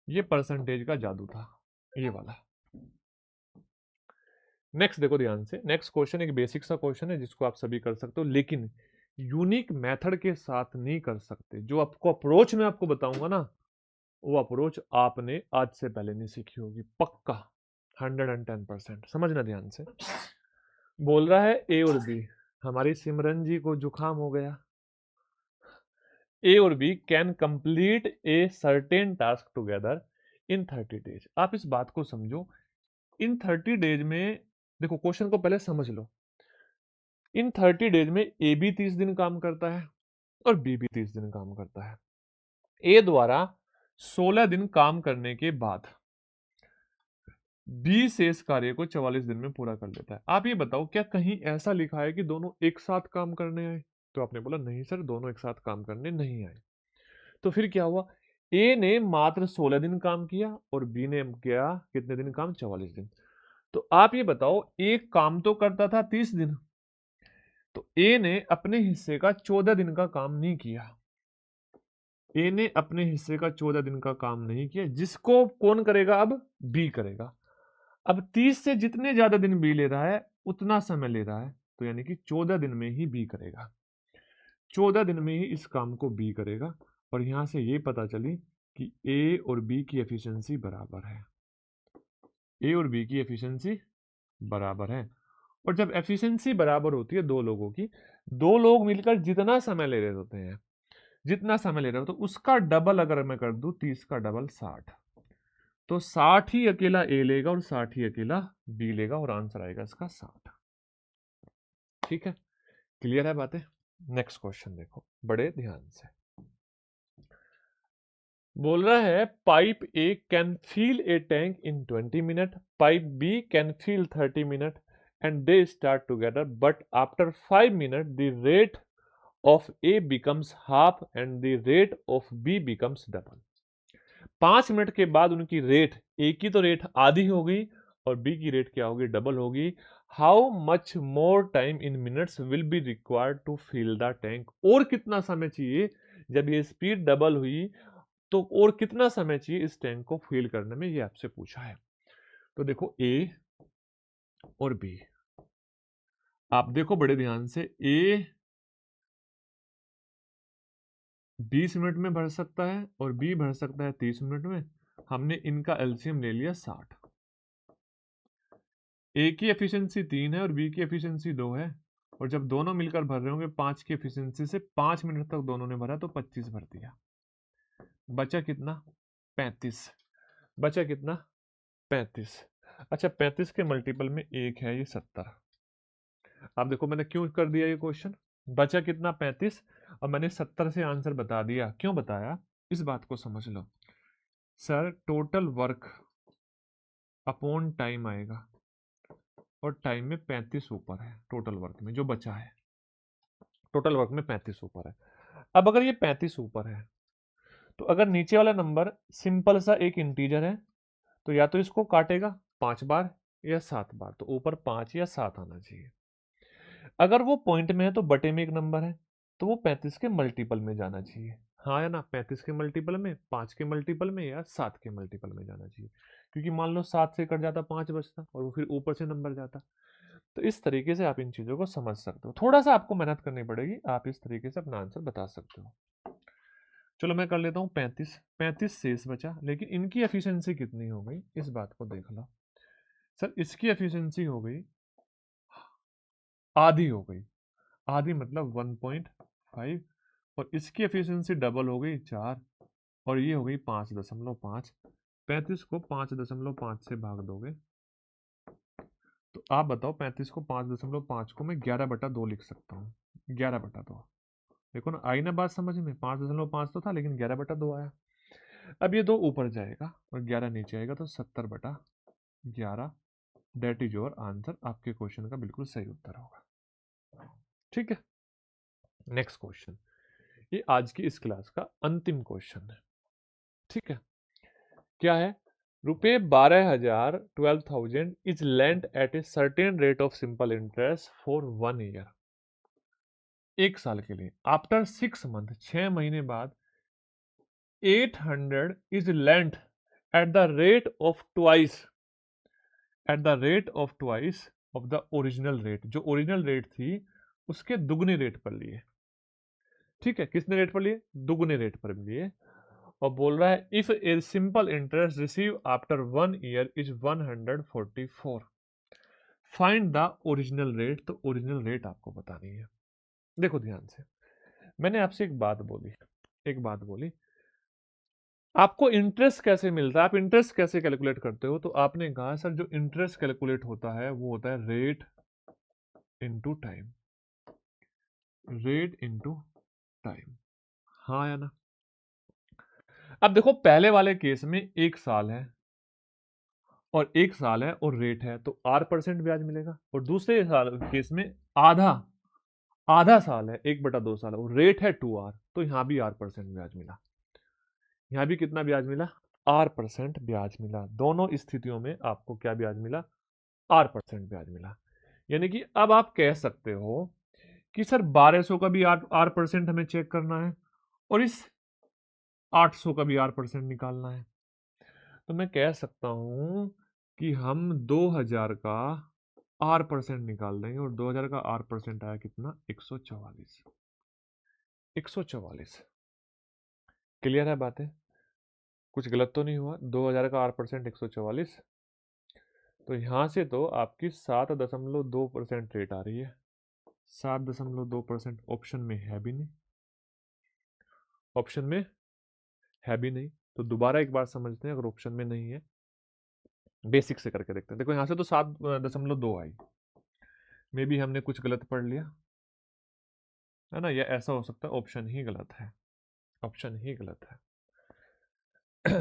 ये परसेंटेज का जादू था, ये वाला। नेक्स्ट देखो ध्यान से, नेक्स्ट क्वेश्चन एक बेसिक सा क्वेश्चन है जिसको आप सभी कर सकते हो, लेकिन यूनिक मेथड के साथ नहीं कर सकते। जो आपको अप्रोच मैं आपको बताऊंगा ना, वो अप्रोच आपने आज से पहले नहीं सीखी होगी, पक्का 110%। समझना ध्यान से। बोल रहा है ए और बी, हमारी सिमरन जी को जुकाम हो गया। ए और B can complete a certain task together in 30 days. आप इस बात को समझो, इन 30 डेज में, देखो क्वेश्चन को पहले समझ लो, इन 30 डेज में ए भी 30 दिन काम करता है और बी भी 30 दिन काम करता है। ए द्वारा 16 दिन काम करने के बाद बी से इस कार्य को 44 दिन में पूरा कर लेता है। आप ये बताओ, क्या कहीं ऐसा लिखा है कि दोनों एक साथ काम करने आए? तो आपने बोला नहीं सर, दोनों एक साथ काम करने नहीं आए। तो फिर क्या हुआ, ए ने मात्र 16 दिन काम किया और बी ने किया कितने दिन काम, 44 दिन। तो आप ये बताओ, एक काम तो करता था 30 दिन, तो ए ने अपने हिस्से का 14 दिन का काम नहीं किया। ए ने अपने हिस्से का 14 दिन का काम नहीं किया, जिसको कौन करेगा, अब बी करेगा। अब 30 से जितने ज्यादा दिन बी ले रहा है उतना समय ले रहा है, तो यानी कि 14 दिन में ही बी करेगा, 14 दिन में ही इस काम को बी करेगा। और यहां से ये पता चली कि ए और बी की एफिशिएंसी बराबर है, ए और बी की एफिशिएंसी बराबर है। और जब एफिशिएंसी बराबर होती है दो लोगों की, दो लोग मिलकर जितना समय ले रहे होते हैं, जितना समय ले रहे हो, तो उसका डबल अगर मैं कर दूं, 30 का डबल 60, तो 60 ही अकेला ए लेगा और 60 ही अकेला बी लेगा, और आंसर आएगा इसका 60। ठीक है, क्लियर है बातें। नेक्स्ट क्वेश्चन देखो बड़े ध्यान से। बोल रहा है pipe A can fill a tank in 20 minute, pipe B can fill 30 minute and they start together, but after 5 minute the rate of A becomes half and the rate of B becomes double. 5 minute के बाद उनकी rate, ए की तो rate आधी हो गई और B की रेट क्या होगी, डबल होगी। How much more time in minutes will be required to fill the tank. और कितना समय चाहिए, जब ये स्पीड डबल हुई तो और कितना समय चाहिए इस टैंक को फिल करने में, ये आपसे पूछा है। तो देखो ए और बी। आप देखो बड़े ध्यान से, ए 20 मिनट में भर सकता है और बी भर सकता है 30 मिनट में। हमने इनका एलसीएम ले लिया 60। ए की एफिशिएंसी 3 है और बी की एफिशिएंसी 2 है, और जब दोनों मिलकर भर रहे होंगे 5 की एफिशिएंसी से 5 मिनट तक दोनों ने भरा तो 25 भर दिया। बचा कितना? 35। बचा कितना? 35। अच्छा, 35 के मल्टीपल में एक है, ये 70। आप देखो मैंने क्यों कर दिया ये क्वेश्चन। बचा कितना? 35, और मैंने 70 से आंसर बता दिया। क्यों बताया, इस बात को समझ लो। Sir total work upon time आएगा, और टाइम में 35 ऊपर है, टोटल वर्क में जो बचा है, टोटल वर्क में 35 ऊपर है। अब अगर ये 35 ऊपर है, तो अगर नीचे वाला नंबर सिंपल सा एक इंटीजर है, तो या तो इसको काटेगा 5 बार या 7 बार, तो ऊपर 5 या 7 आना चाहिए। अगर वो पॉइंट में है तो बटे में एक नंबर है, तो वो 35 के मल्टीपल में जाना चाहिए। हाँ या ना? 35 के मल्टीपल में, 5 के मल्टीपल में, या 7 के मल्टीपल में जाना चाहिए। क्योंकि मान लो 7 से कट जाता, 5 बचता, और वो फिर ऊपर से नंबर जाता। तो इस तरीके से आप इन चीजों को समझ सकते हो। थोड़ा सा आपको मेहनत करनी पड़ेगी, आप इस तरीके से अपना आंसर बता सकते हो। चलो मैं कर लेता हूँ 35। 35 शेष बचा, लेकिन इनकी एफिशिएंसी कितनी हो गई, इस बात को देख लो। सर इसकी एफिशिएंसी हो गई आधी, हो गई आधी मतलब 1.5, और इसकी एफिशिएंसी डबल हो गई 4, और ये हो गई 5.5। 35 को 5.5 से भाग दोगे तो आप बताओ, 35 को 5.5 को मैं 11/2 लिख सकता हूँ। 11/2। देखो ना, आई ना बात समझ में? 5.5 तो था, लेकिन 11/2 आया। अब ये 2 ऊपर जाएगा और 11 नीचे आएगा, तो 70/11। That is your answer. आपके क्वेश्चन का बिल्कुल सही उत्तर होगा। ठीक है, नेक्स्ट क्वेश्चन। ये आज की इस क्लास का अंतिम क्वेश्चन है। ठीक है, क्या है? रुपये 12,000 12,000 is lent at a certain rate of simple interest for 1 year. 1 साल के लिए। आफ्टर 6 मंथ, 6 महीने बाद 800 is lent at the rate of twice, at the rate of twice of the original rate. जो ओरिजिनल रेट थी उसके दुगने rate पर लिए। ठीक है, किसने रेट पर लिए? दुगने रेट पर लिए। और बोल रहा है if a simple interest receive after 1 year is 144, find the original rate. तो ओरिजिनल रेट आपको बतानी है। देखो ध्यान से, मैंने आपसे एक बात बोली, आपको इंटरेस्ट कैसे मिलता है, आप इंटरेस्ट कैसे कैलकुलेट करते हो? तो आपने कहा सर जो इंटरेस्ट कैलकुलेट होता है वो होता है rate into time. Rate into time, हाँ या ना? अब देखो पहले वाले केस में 1 साल है, और 1 साल है और रेट है, तो R% ब्याज मिलेगा। और दूसरे साल केस में आधा साल है, 1/2 साल है, और रेट है 2R, तो यहां भी R% ब्याज मिला। यहां भी कितना ब्याज मिला? R% ब्याज मिला। दोनों स्थितियों में आपको क्या ब्याज मिला? R% ब्याज मिला। यानी कि अब आप कह सकते हो कि सर 1200 का भी R% हमें चेक करना है, और इस 800 का भी R% निकालना है। तो मैं कह सकता हूं कि हम 2000 का R% निकाल देंगे, और 2000 का R% आया कितना? 144। 144। क्लियर है बातें? कुछ गलत तो नहीं हुआ? 2000 का R% 144। तो यहां से तो आपकी 7.2% रेट आ रही है। 7.2% ऑप्शन में है भी नहीं, ऑप्शन में है भी नहीं। तो दोबारा एक बार समझते हैं, अगर ऑप्शन में नहीं है, बेसिक से करके देखते हैं। देखो यहां से तो 7.2 आई, मे बी हमने कुछ गलत पढ़ लिया है ना, या ऐसा हो सकता है ऑप्शन ही गलत है, ऑप्शन ही गलत है।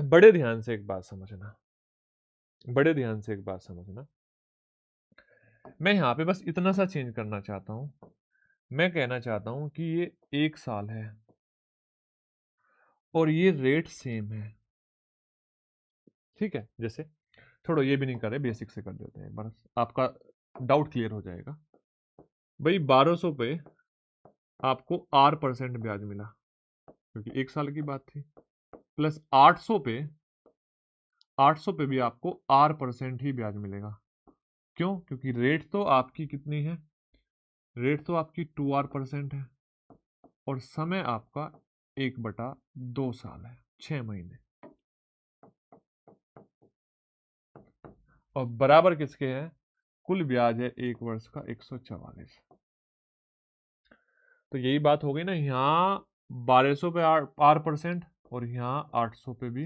बड़े ध्यान से एक बात समझना, बड़े ध्यान से एक बात समझना। मैं यहां पे बस इतना सा चेंज करना चाहता हूं। मैं कहना चाहता हूं कि ये 1 साल है और ये रेट सेम है। ठीक है, जैसे छोड़ो ये भी नहीं कर रहे, बेसिक से कर देते हैं, बस आपका डाउट क्लियर हो जाएगा। भाई 1200 पे आपको R% ब्याज मिला, क्योंकि 1 साल की बात थी, प्लस 800 पे भी आपको R% ही ब्याज मिलेगा, क्यों? क्योंकि रेट तो आपकी कितनी है, रेट तो आपकी 2R% है और समय आपका 1/2 साल है, 6 महीने। और बराबर किसके हैं? कुल ब्याज है 1 वर्ष का 144। तो यही बात हो गई ना, यहाँ 1200 पे R% और यहाँ 800 पे भी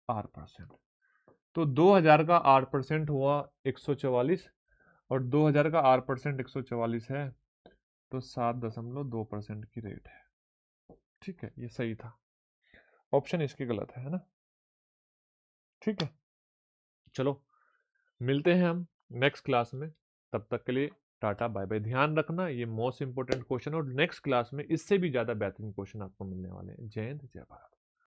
R%। तो 2000 का R% हुआ 144 और 2000 का R% 144 है, तो 7.2% की रेट है। ठीक है, ये सही था, ऑप्शन इसकी गलत है ना। ठीक है, चलो मिलते हैं हम नेक्स्ट क्लास में, तब तक के लिए टाटा बाय बाय। ध्यान रखना ये मोस्ट इंपोर्टेंट क्वेश्चन और नेक्स्ट क्लास में इससे भी ज्यादा बेहतरीन क्वेश्चन आपको मिलने वाले हैं। जय हिंद, जय भारत।